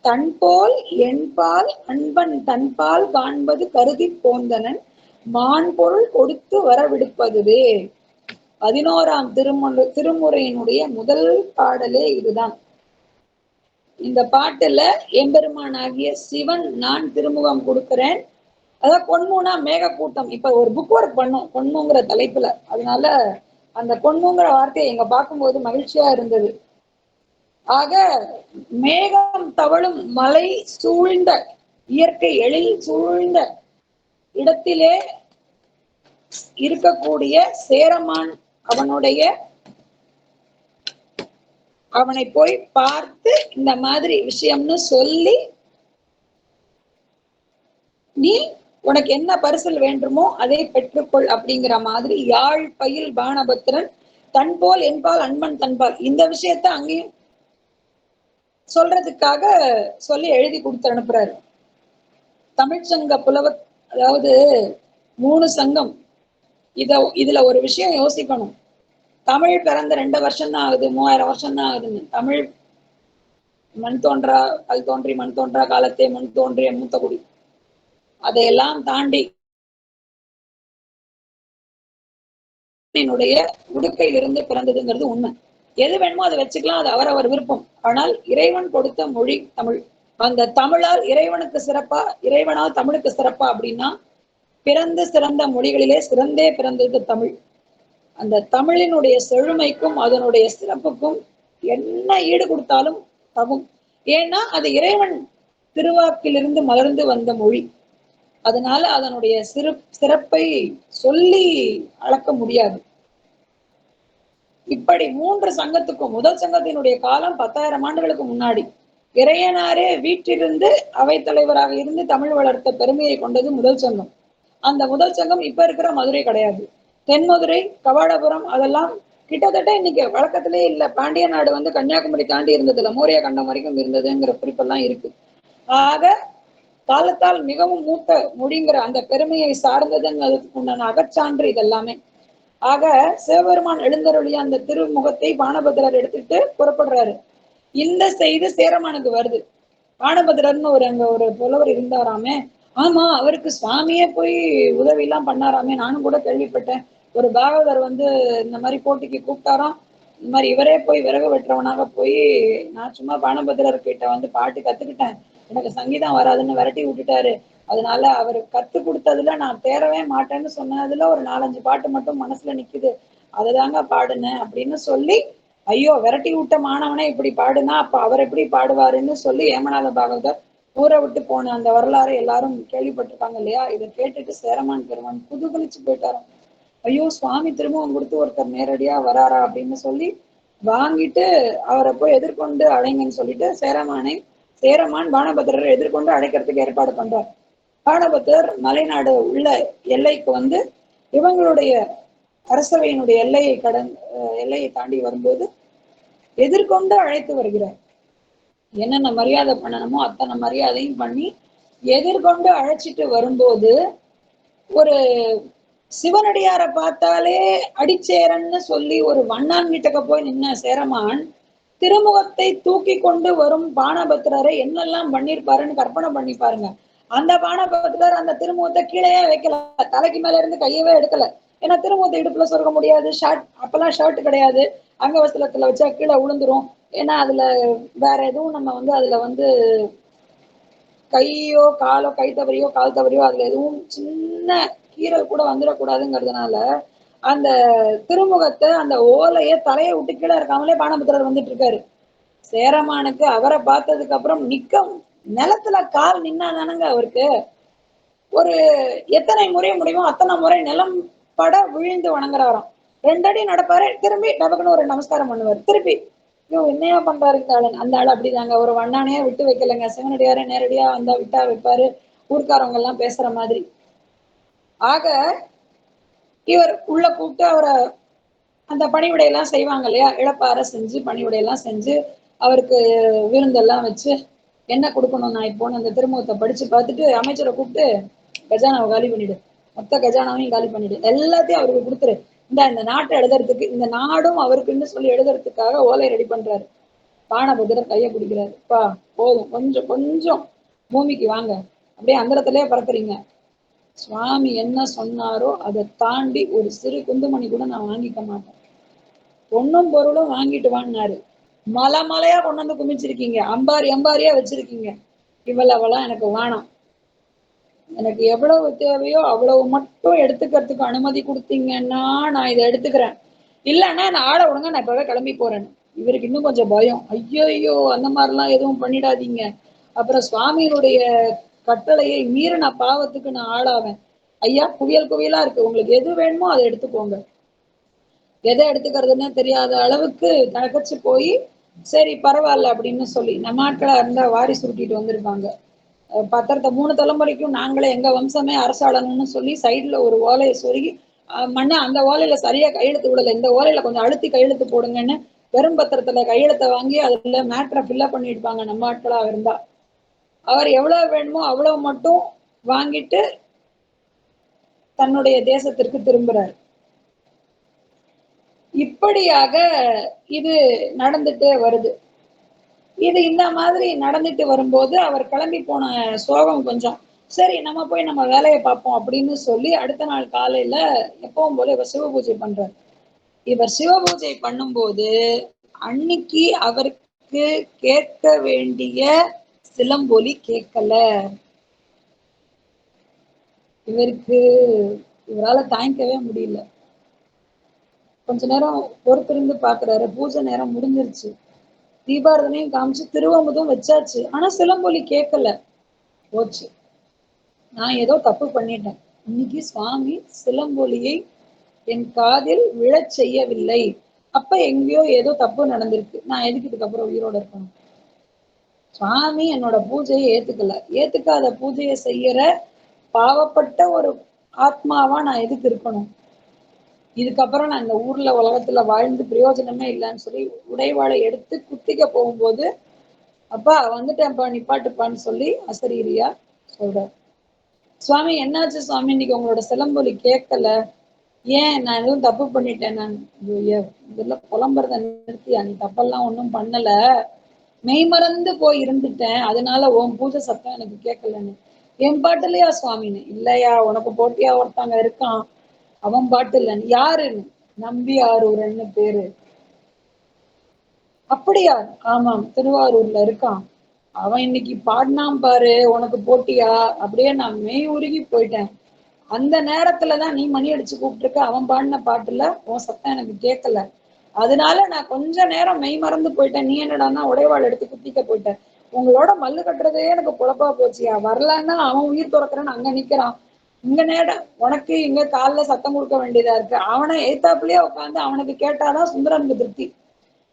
தன்போல் என்பால் அன்பன் தன்பால் காண்பது கருதி போந்தனன் மான்பொருள் கொடுத்து வரவிடுப்பதுவே. 11ஆம் திருமுறையினுடைய முதல் பாடலே இதுதான். இந்த பாட்டுல எம்பெருமான் ஆகிய சிவன் நான் திருமுகம் கொடுக்கிறேன், அதான் பொன்மூனா மேகக்கூட்டம். இப்ப ஒரு புக் ஒர்க் பண்ணோம் பொன்முங்கிற தலைப்புல, அதனால அந்த பொன்முங்கிற வார்த்தையை எங்க பார்க்கும்போது மகிழ்ச்சியா இருந்தது. ஆக மேகம் தவழும் மலை சூழ்ந்த இயற்கை எழில் சூழ்ந்த இடத்திலே இருக்கக்கூடிய சேரமான் அவனை போய் பார்த்து இந்த மாதிரி விஷயம்னு சொல்லி, நீ உனக்கு என்ன பரிசல் வேண்டுமோ அதை பெற்றுக்கொள் அப்படிங்கிற மாதிரி யாழ் பயில் பானபத்திரன் தன்போல் என்பால் அன்பன் தன்பால் இந்த விஷயத்த அங்கேயும் சொல்றதுக்காக சொல்லி எழுதி கொடுத்து அனுப்புறாரு. தமிழ்ச்சங்க அதாவது 3 சங்கம். இதுல ஒரு விஷயம் யோசிக்கணும். தமிழ் பிறந்த 2 வருஷம் தான் ஆகுது, 3000 வருஷம் தான் ஆகுதுன்னு. தமிழ் மண் தோன்றா கல் தோன்றி மண் தோன்றா காலத்தை முன் தோன்றிய மூத்த குடி. அதையெல்லாம் தாண்டி உடுக்கையிலிருந்து பிறந்ததுங்கிறது உண்மை. எது வேணுமோ அதை வச்சுக்கலாம், அது அவரவர் விருப்பம். ஆனால் இறைவன் கொடுத்த மொழி தமிழ். அந்த தமிழால் இறைவனுக்கு சிறப்பா, இறைவனால் தமிழுக்கு சிறப்பா அப்படின்னா, பிறந்து சிறந்த மொழிகளிலே சிறந்தே பிறந்தது தமிழ். அந்த தமிழினுடைய செழுமைக்கும் அதனுடைய சிறப்புக்கும் என்ன ஈடு கொடுத்தாலும் தகும். ஏன்னா அது இறைவன் திருவாக்கிலிருந்து மலர்ந்து வந்த மொழி. அதனால அதனுடைய சிறப்பை சொல்லி அளக்க முடியாது. இப்படி 3 சங்கத்துக்கும் முதல் சங்கத்தினுடைய காலம் 10,000 ஆண்டுகளுக்கு முன்னாடி இறையனாரே வீட்டிலிருந்து அவைத்தலைவராக இருந்து தமிழ் வளர்த்த பெருமையை கொண்டது முதல் சங்கம். அந்த முதல் சங்கம் இப்ப இருக்கிற மதுரை கிடையாது. தென்மதுரை, கவாடபுரம் அதெல்லாம் கிட்டத்தட்ட இன்னைக்கு வழக்கத்திலே இல்ல. பாண்டிய நாடு வந்து கன்னியாகுமரி தாண்டி இருந்ததுல மோரிய கண்டம் வரைக்கும் இருந்ததுங்கிற குறிப்பெல்லாம் இருக்கு. ஆக காலத்தால் மிகவும் மூத்த மொழிங்கிற அந்த பெருமையை சார்ந்ததுங்கிறதுக்கு உண்டான அகச்சான்று இதெல்லாமே. ஆக சிவபெருமான் எழுந்தருளிய அந்த திருமுகத்தை பானபத்திரர் எடுத்துட்டு புறப்படுறாரு. இந்த செய்தி சேரமானுக்கு வருது. பானபத்திரர்னு அங்க ஒரு புலவர் இருந்தாராமே. ஆமா, அவருக்கு சுவாமியே போய் உதவி எல்லாம் பண்ணாராமே, நானும் கூட கேள்விப்பட்டேன். ஒரு பாகவதர் வந்து இந்த மாதிரி போட்டிக்கு கூப்பிட்டாராம். இந்த மாதிரி இவரே போய் விறகு வெட்டுறவனாக போய் நான் சும்மா பானபத்திரர் கிட்ட வந்து பாட்டு கத்துக்கிட்டேன், எனக்கு சங்கீதம் வராதுன்னு விரட்டி விட்டுட்டாரு. அதனால அவர் கத்து கொடுத்ததுல நான் தேரவே மாட்டேன்னு சொன்னதுல ஒரு 4-5 பாட்டு மட்டும் மனசுல நிக்குது, அதுதாங்க பாடுனேன் அப்படின்னு சொல்லி, ஐயோ விரட்டி விட்ட மாணவனே இப்படி பாடுனா அப்ப அவர் எப்படி பாடுவாருன்னு சொல்லி ஏமநாத பாகவதர் ஊரை விட்டு போன அந்த வரலாறு எல்லாரும் கேள்விப்பட்டிருக்காங்க இல்லையா? இதை கேட்டுட்டு சேரமான் பெருமான் குதூகலிச்சு போயிட்டாராம். ஐயோ சுவாமி திரும்பவும் கொடுத்து ஒருத்தர் நேரடியா வராரா அப்படின்னு சொல்லி வாங்கிட்டு அவரை போய் எதிர்கொண்டு அழைங்கன்னு சொல்லிட்டு சேரமான் பானபத்திரரை எதிர்கொண்டு அழைக்கிறதுக்கு ஏற்பாடு பண்றார். பானபத்திரர் மலைநாடு உள்ள எல்லைக்கு வந்து இவங்களுடைய அரசவையினுடைய எல்லையை தாண்டி வரும்போது எதிர்கொண்டு அழைத்து வருகிறார். என்னென்ன மரியாதை பண்ணணுமோ அத்தனை மரியாதையும் பண்ணி எதிர்கொண்டு அழைச்சிட்டு வரும்போது ஒரு சிவனடியாரை பார்த்தாலே அடிச்சேரன்னு சொல்லி ஒரு வண்ணான் கிட்டக்க போய் நின்ன சேரமான் திருமுகத்தை தூக்கி கொண்டு வரும் பானபத்திரரை என்னெல்லாம் பண்ணிருப்பாருன்னு கற்பனை பண்ணி பாருங்க. அந்த பானபத்திரர் அந்த திருமுகத்தை கீழேயே வைக்கல, தலைக்கு மேல இருந்து கையவே எடுக்கல. ஏன்னா திருமுகத்தை இடுப்புல சொருக முடியாது, அப்பெல்லாம் ஷர்ட் கிடையாது, அங்கவஸ்திரத்துல வச்சா கீழே விழுந்துரும். ஏன்னா அதுல வேற எதுவும் நம்ம வந்து அதுல வந்து கையோ காலோ, கை தவறியோ கால் தவறியோ அதுல எதுவும் சின்ன கீரல் கூட வந்துடக்கூடாதுங்கிறதுனால அந்த திருமுகத்தை அந்த ஓலைய தலையை விட்டு கீழே இருக்காமலே பானபத்திரர் வந்துட்டு இருக்காரு. சேரமானுக்கு அவரை பார்த்ததுக்கு அப்புறம் நிலத்துல கால் நின்னாதானுங்க அவருக்கு ஒரு எத்தனை முறை முடியுமோ அத்தனை முறை நிலம் பட விழுந்து வணங்குறாராம். 2 அடி நடப்பாரு, திரும்பி டபக்குன்னு ஒரு நமஸ்காரம் பண்ணுவார், திருப்பி என்னையா பண்றாரு அந்த ஆள் அப்படிதாங்க, ஒரு வண்ணானையே விட்டு வைக்கலைங்க, சிவனடியாரே நேரடியா வந்தா விட்டா வைப்பாரு, ஊர்க்காரவங்க எல்லாம் பேசுற மாதிரி. ஆக இவர் உள்ள கூப்பிட்டு அவரை அந்த பணிவிடையெல்லாம் செய்வாங்க இல்லையா, இழப்பார செஞ்சு பணிவிடையெல்லாம் செஞ்சு அவருக்கு விருந்தெல்லாம் வச்சு என்ன கொடுக்கணும் நான் இப்போன்னு அந்த திருமுகத்தை படிச்சு பார்த்துட்டு அமைச்சரை கூப்பிட்டு கஜானாவை காலி பண்ணிடு, மொத்த கஜானாவையும் காலி பண்ணிடு, எல்லாத்தையும் அவருக்கு கொடுத்துரு, இந்த நாட்டை எழுதுறதுக்கு, இந்த நாடும் அவருக்குன்னு சொல்லி எழுதுறதுக்காக ஓலை ரெடி பண்றாரு. பானபத்திரர் கையை பிடிக்கிறாரு, பா போதும், கொஞ்சம் கொஞ்சம் பூமிக்கு வாங்க, அப்படியே அந்தரத்திலேயே பறக்குறீங்க, சுவாமி என்ன சொன்னாரோ அதை தாண்டி ஒரு சிறு குந்துமணி கூட நான் வாங்கிக்க மாட்டேன், பொண்ணும் பொருளும் வாங்கிட்டு வாங்கினாரு. மலையா கொண்டு வந்து குமிச்சிருக்கீங்க, அம்பாரியா வச்சிருக்கீங்க, இவ்வளவெல்லாம் எனக்கு வேணாம், எனக்கு எவ்வளவு தேவையோ அவ்வளவு மட்டும் எடுத்துக்கிறதுக்கு அனுமதி கொடுத்தீங்கன்னா நான் இதை எடுத்துக்கிறேன், இல்லைன்னா நான் ஆளை விடுங்க, நான் இப்பவே கிளம்பி போறேன்னு. இவருக்கு இன்னும் கொஞ்சம் பயம், ஐயோ அந்த மாதிரிலாம் எதுவும் பண்ணிடாதீங்க, அப்புறம் சுவாமியினுடைய கட்டளையை மீறின பாவத்துக்கு நான் ஆளாவேன். ஐயா குவியல் குவியலா இருக்கு, உங்களுக்கு எது வேணுமோ அதை எடுத்துக்கோங்க. எதை எடுத்துக்கிறதுன்னு தெரியாத அளவுக்கு தகச்சு போய் சரி பரவாயில்ல அப்படின்னு சொல்லி, நம்ம ஆட்களா இருந்தா வாரி சுருட்டிட்டு வந்திருப்பாங்க. பத்திரத்தை 3 தலைமுறைக்கும் நாங்களே எங்க வம்சமே அரசாளணும்னு சொல்லி சைட்ல ஒரு ஓலையை சொருகி மண்ணா அந்த ஓலையில சரியா கையெழுத்து விடல, இந்த ஓலையில கொஞ்சம் அழுத்தி கையெழுத்து போடுங்கன்னு பெரும் பத்திரத்துல கையெழுத்தை வாங்கி அதுல மேட்ரை ஃபில்லப் பண்ணிருப்பாங்க நம்ம ஆட்களா இருந்தா. அவர் எவ்வளவு வேணுமோ அவ்வளவு மட்டும் வாங்கிட்டு தன்னுடைய தேசத்திற்கு திரும்புறார். இப்படியாக இது நடந்துட்டே வருது. இது இந்த மாதிரி நடந்துட்டு வரும்போது அவர் கிளம்பி போன சோகம் கொஞ்சம் சரி நம்ம போய் நம்ம வேலையை பார்ப்போம் அப்படின்னு சொல்லி அடுத்த நாள் காலையில எப்பவும் போல இவர் சிவ பூஜை பண்றார். இவர் சிவ பூஜை பண்ணும்போது அன்னைக்கு அவருக்கு கேட்க வேண்டிய சிலம்பொலி கேட்கல. இவரால தாங்கிக்கவே முடியல. கொஞ்ச நேரம் பொறுத்திருந்து பாக்குறாரு, பூஜை நேரம் முடிஞ்சிருச்சு, தீபாரதனையும் காமிச்சு திருவமுதும் வச்சாச்சு, ஆனா சிலம்பொலி கேட்கல. போச்சு, நான் ஏதோ தப்பு பண்ணிட்டேன், இன்னைக்கு சுவாமி சிலம்பொலியை என் காதில் விழச் செய்யவில்லை, அப்ப எங்கேயோ ஏதோ தப்பு நடந்திருக்கு, நான் எதுக்கு இதுக்கப்புறம் உயிரோட இருக்கணும், சுவாமி என்னோட பூஜையை ஏத்துக்காத பூஜையை செய்யற பாவப்பட்ட ஒரு ஆத்மாவா நான் எதுக்கு இருக்கணும், இதுக்கப்புறம் நான் இந்த ஊர்ல உலகத்துல வாழ்ந்து பிரயோஜனமே இல்லைன்னு சொல்லி உடைவாளை எடுத்து குத்திக்க போகும்போது அப்பா வந்துட்டேன்ப்பா நிப்பாட்டுப்பான்னு சொல்லி அசரீரியா சொல்றார். சுவாமி என்னாச்சு சுவாமி, இன்னைக்கு உங்களோட சிலம்பொலி கேட்கல, ஏன் நான் எதுவும் தப்பு பண்ணிட்டேன், நான் இதெல்லாம் புலம்புறத நிறுத்தியா, நீ தப்பெல்லாம் ஒன்றும் பண்ணல, மெய்மறந்து போய் இருந்துட்டேன், அதனால உன் பூஜை சத்தம் எனக்கு கேட்கலன்னு. என் பாட்டுலையா சுவாமின்னு, இல்லையா உனக்கு போட்டியா ஒருத்தங்க இருக்கான், அவன் பாட்டு இல்லைன்னு. யாருன்னு, நம்பி ஆரூரன்னு பேரு, அப்படியா? ஆமாம், திருவாரூர்ல இருக்கான். அவன் இன்னைக்கு பாடினான் பாரு, உனக்கு போட்டியா? அப்படியே நான் மெய் உருகி போயிட்டேன். அந்த நேரத்துலதான் நீ மணி அடிச்சு கூப்பிட்டுருக்க. அவன் பாடின பாட்டுல உன் சத்தம் எனக்கு கேட்கல. அதனால நான் கொஞ்ச நேரம் மெய் மறந்து போயிட்டேன். நீ என்னடான்னா உடைவாள் எடுத்து குத்திக்க போயிட்ட. உங்களோட மல்லு கட்டுறதே எனக்கு பொழப்பா போச்சியா. வரலன்னா அவன் உயிர் துறக்கிறேன்னு அங்க நிக்கிறான். இங்க நேரம் உனக்கு இங்க கால்ல சத்தம் கொடுக்க வேண்டியதா இருக்கு. அவனை எய்த்தாப்புலயே உட்காந்து அவனுக்கு கேட்டாதான் சுந்தரனுக்கு திருப்தி.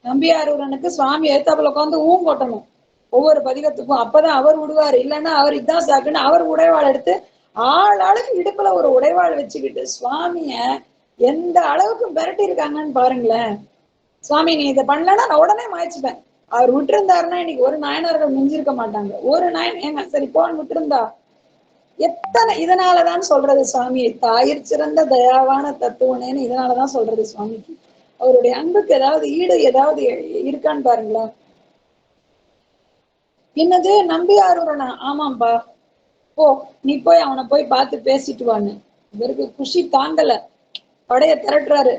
நம்பியாரூரனுக்கு சுவாமி எய்த்தாப்புல உட்காந்து கொட்டணும் ஒவ்வொரு பதிகத்துக்கும். அப்பதான் அவர் விடுவாரு. இல்லைன்னா அவர் இதான் சாக்குன்னு அவர் உடைவாள் எடுத்து ஆள் அளவுக்கு இடுப்புல ஒரு உடைவாள் வச்சுக்கிட்டு சுவாமிய எந்த அளவுக்கு மிரட்டி இருக்காங்கன்னு பாருங்களேன். சுவாமி நீ இதை பண்ணலன்னா நான் உடனே மாய்ச்சுப்பேன். அவர் விட்டுருந்தாருன்னா இன்னைக்கு ஒரு நாயனார்கள் மிஞ்சிருக்க மாட்டாங்க. ஒரு நாயன் ஏங்க சரி போன் விட்டுருந்தா எத்தனை இதனாலதான் சொல்றது சுவாமி தாயிற் சிறந்த தயாவான தத்துவனேன்னு இதனாலதான் சொல்றது சுவாமிக்கு. அவருடைய அன்புக்கு ஏதாவது ஈடு ஏதாவது இருக்கான்னு பாருங்களேன். என்னது நம்பியாரூரனா? ஆமாம்பா. போ, நீ போய் அவனை போய் பார்த்து பேசிட்டு வான்னு. இவருக்கு குஷி தாங்கல. படைய திரட்டுறாரு.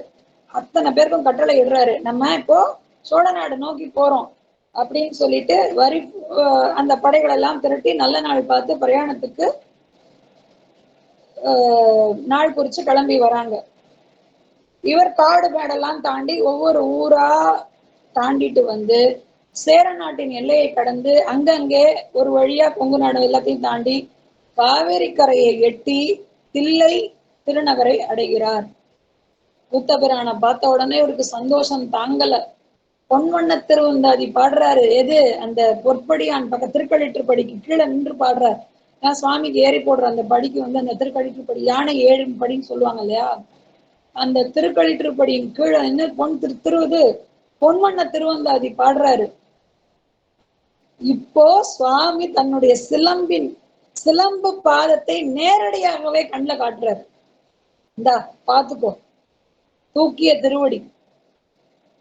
அத்தனை பேருக்கும் கட்டளை இடுறாரு. நம்ம இப்போ சோழ நாடு நோக்கி போறோம் அப்படின்னு சொல்லிட்டு அந்த படைகள் எல்லாம் திரட்டி நல்ல நாள் பார்த்து பிரயாணத்துக்கு நாள் குறிச்சு கிளம்பி வராங்க. இவர் காடு மேடெல்லாம் தாண்டி ஒவ்வொரு ஊரா தாண்டிட்டு வந்து சேர நாட்டின் எல்லையை கடந்து அங்கங்கே ஒரு வழியா கொங்கு நாடு எல்லாத்தையும் தாண்டி காவேரி கரையை எட்டி தில்லை திருநகரை அடைகிறார். புத்தபிரான பார்த்த உடனே இவருக்கு சந்தோஷம் தாங்கல. பொன்வண்ண திருவந்தாதி பாடுறாரு. எது அந்த பொற்படியான் பக்க திருக்களிற்றுப்படிக்கு கீழே நின்று பாடுறார். நான் சுவாமிக்கு ஏறி போடுற அந்த படிக்கு வந்து அந்த திருக்களிற்றுப்படி யானை 7 படின்னு சொல்லுவாங்க இல்லையா, அந்த திருக்களிற்றுப்படியின் கீழே நின்று பொன்வண்ண திருவந்தாதி பாடுறாரு. இப்போ சுவாமி தன்னுடைய சிலம்பு பாதத்தை நேரடியாகவே கண்ணில் காட்டுறாரு. இந்தா பாத்துக்கோ, தூக்கிய திருவடி.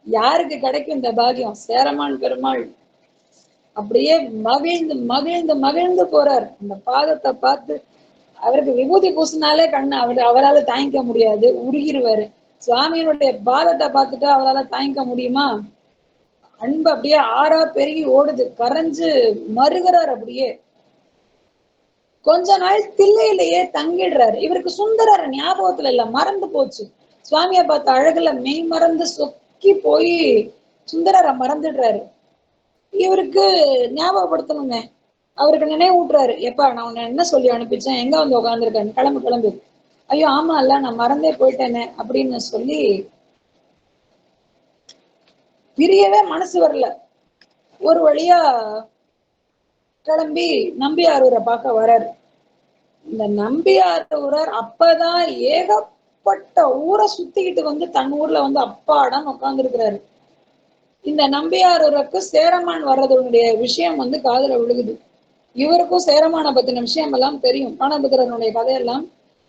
யாருக்கு கிடைக்கும் இந்த பாக்கியம்? சேரமான் பெருமாள் அப்படியே மகிழ்ந்து மகிழ்ந்து மகிழ்ந்து போறார். அந்த பாதத்தை பார்த்து அவருக்கு விபூதி பூசினாலே கண்ணு அவரால் தாங்கிக்க முடியாது, உருகிருவாரு. சுவாமியினுடைய பாதத்தை பார்த்துட்டு அவரால் தாங்கிக்க முடியுமா? அன்பு அப்படியே ஆறா பெருகி ஓடுது, கரைஞ்சு மறுகிறார். அப்படியே கொஞ்ச நாள் தில்லையிலேயே தங்கிடுறாரு. இவருக்கு சுந்தரர் ஞாபகத்துல இல்ல, மறந்து போச்சு. சுவாமியை பார்த்த அழகுல மெய் மறந்து சொக்கி போய் சுந்தரரை மறந்துடுறாரு. இவருக்கு ஞாபகப்படுத்தணுமே, அவருக்கு நினைவூட்டுறாரு. எப்பா நான் உன்னை என்ன சொல்லி அனுப்பிச்சேன், எங்க வந்து உட்காந்துருக்கேன், கிளம்பு கிளம்பு. ஐயோ ஆமா இல்ல நான் மறந்தே போயிட்டேனே அப்படின்னு சொல்லி பிரியவே மனசு வரல. ஒரு வழியா கிளம்பி நம்பியாரூரை பார்க்க வர்றாரு. இந்த நம்பியாரூரர் அப்பதான் ஏகப்பட்ட ஊரை சுத்திக்கிட்டு வந்து தன் ஊர்ல வந்து அப்பாடான்னு உட்கார்ந்து இருக்கிறாரு. இந்த நம்பியாரூருக்கு சேரமான் வர்றதுடைய விஷயம் வந்து காதுல விழுகுது. இவருக்கும் சேரமான பத்தின விஷயம் எல்லாம் தெரியும், பானபத்திரனுடைய கதையெல்லாம்.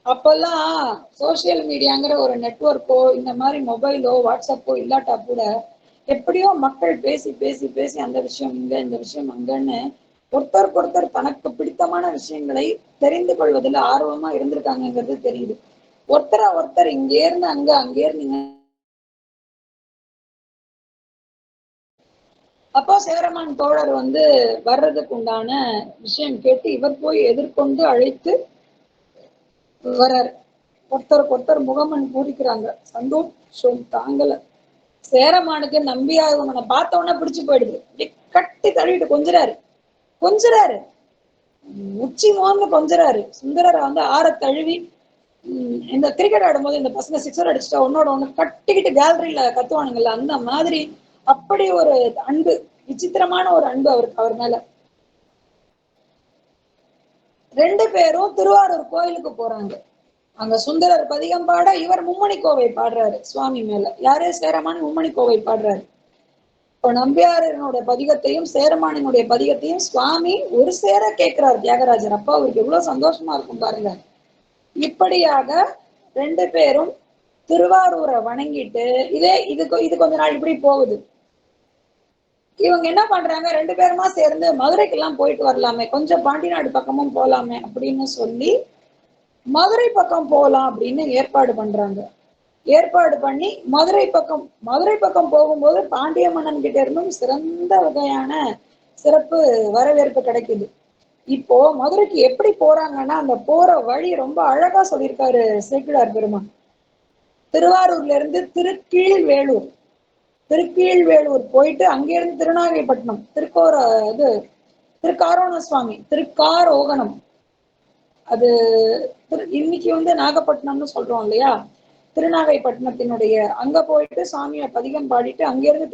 அப்பெல்லாம் சோசியல் மீடியாங்கிற ஒரு நெட்வொர்க்கோ இந்த மாதிரி மொபைலோ வாட்ஸ்அப்போ இல்லாட்டா கூட எப்படியோ மக்கள் பேசி பேசி பேசி அந்த விஷயம் இங்க இந்த விஷயம் அங்கன்னு ஒருத்தருக்கு ஒருத்தர் தனக்கு பிடித்தமான விஷயங்களை தெரிந்து கொள்வதில் ஆர்வமா இருந்திருக்காங்கிறது தெரியுது. ஒருத்தர் இங்கே இருந்து அங்க அங்கே இருந்து. அப்போ சேரமான் தோழர் வந்து வர்றதுக்கு உண்டான விஷயம் கேட்டு இவர் போய் எதிர்கொண்டு அழைத்து வர்றார். ஒருத்தருக்கு ஒருத்தர் முகமன் பூரிக்கிறாங்க. சந்தோஷம் தாங்கல. சேரமானுக்கு நம்பியாரூரனை பார்த்த உடனே பிடிச்சு போயிடுது. கட்டி தழுவிட்டு கொஞ்சறாரு உச்சி மோந்து கொஞ்சறாரு. சுந்தரரை வந்து ஆற தழுவி இந்த கிரிக்கெட் ஆடும்போது இந்த பசங்க சிக்ஸர் அடிச்சுட்டா ஒன்னோட ஒண்ணு கட்டிக்கிட்டு கேலரியில கத்துவானுங்கல்ல, அந்த மாதிரி அப்படி ஒரு அன்பு, விசித்திரமான ஒரு அன்பு அவருக்கு அவர் மேல. 2 பேரும் திருவாரூர் கோயிலுக்கு போறாங்க. அங்க சுந்தரர் பதிகம் பாட இவர் மும்மணி கோவை பாடுறாரு சுவாமி மேல. யாரே சேரமான் மும்மணி கோவை பாடுறாரு. இப்போ நம்பியாரனுடைய பதிகத்தையும் சேரமானினுடைய பதிகத்தையும் சுவாமி ஒரு சேர கேட்கிறார் தியாகராஜர். அப்பா அவருக்கு எவ்வளவு சந்தோஷமா இருக்கும் பாருங்க. இப்படியாக 2 பேரும் திருவாரூரை வணங்கிட்டு இது கொஞ்ச நாள் இப்படி போகுது. இவங்க என்ன பண்றாங்க, 2 பேருமா சேர்ந்து மதுரைக்கு எல்லாம் போயிட்டு வரலாமே, கொஞ்சம் பாண்டி நாடு பக்கமும் போலாமே அப்படின்னு சொல்லி மதுரை பக்கம் போகலாம் அப்படின்னு ஏற்பாடு பண்றாங்க. ஏற்பாடு பண்ணி மதுரை பக்கம் போகும்போது பாண்டிய மன்னன் கிட்ட இருந்தும் சிறந்த வகையான சிறப்பு வரவேற்பு கிடைக்குது. இப்போ மதுரைக்கு எப்படி போறாங்கன்னா அந்த போற வழி ரொம்ப அழகா சொல்லியிருக்காரு சேக்கிழார் பெருமான். திருவாரூர்ல இருந்து திருக்கீழ்வேளூர் போயிட்டு அங்கிருந்து திருநாகைப்பட்டினம் இது திருக்காரோண சுவாமி திருக்காரோகணம் அது இன்னைக்கு வந்து நாகப்பட்டினம்னு சொல்றோம் இல்லையா, திருநாகைப்பட்டினத்தினுடைய அங்க போயிட்டு சாமியை பதிகம் பாடிட்டு அங்கிருந்து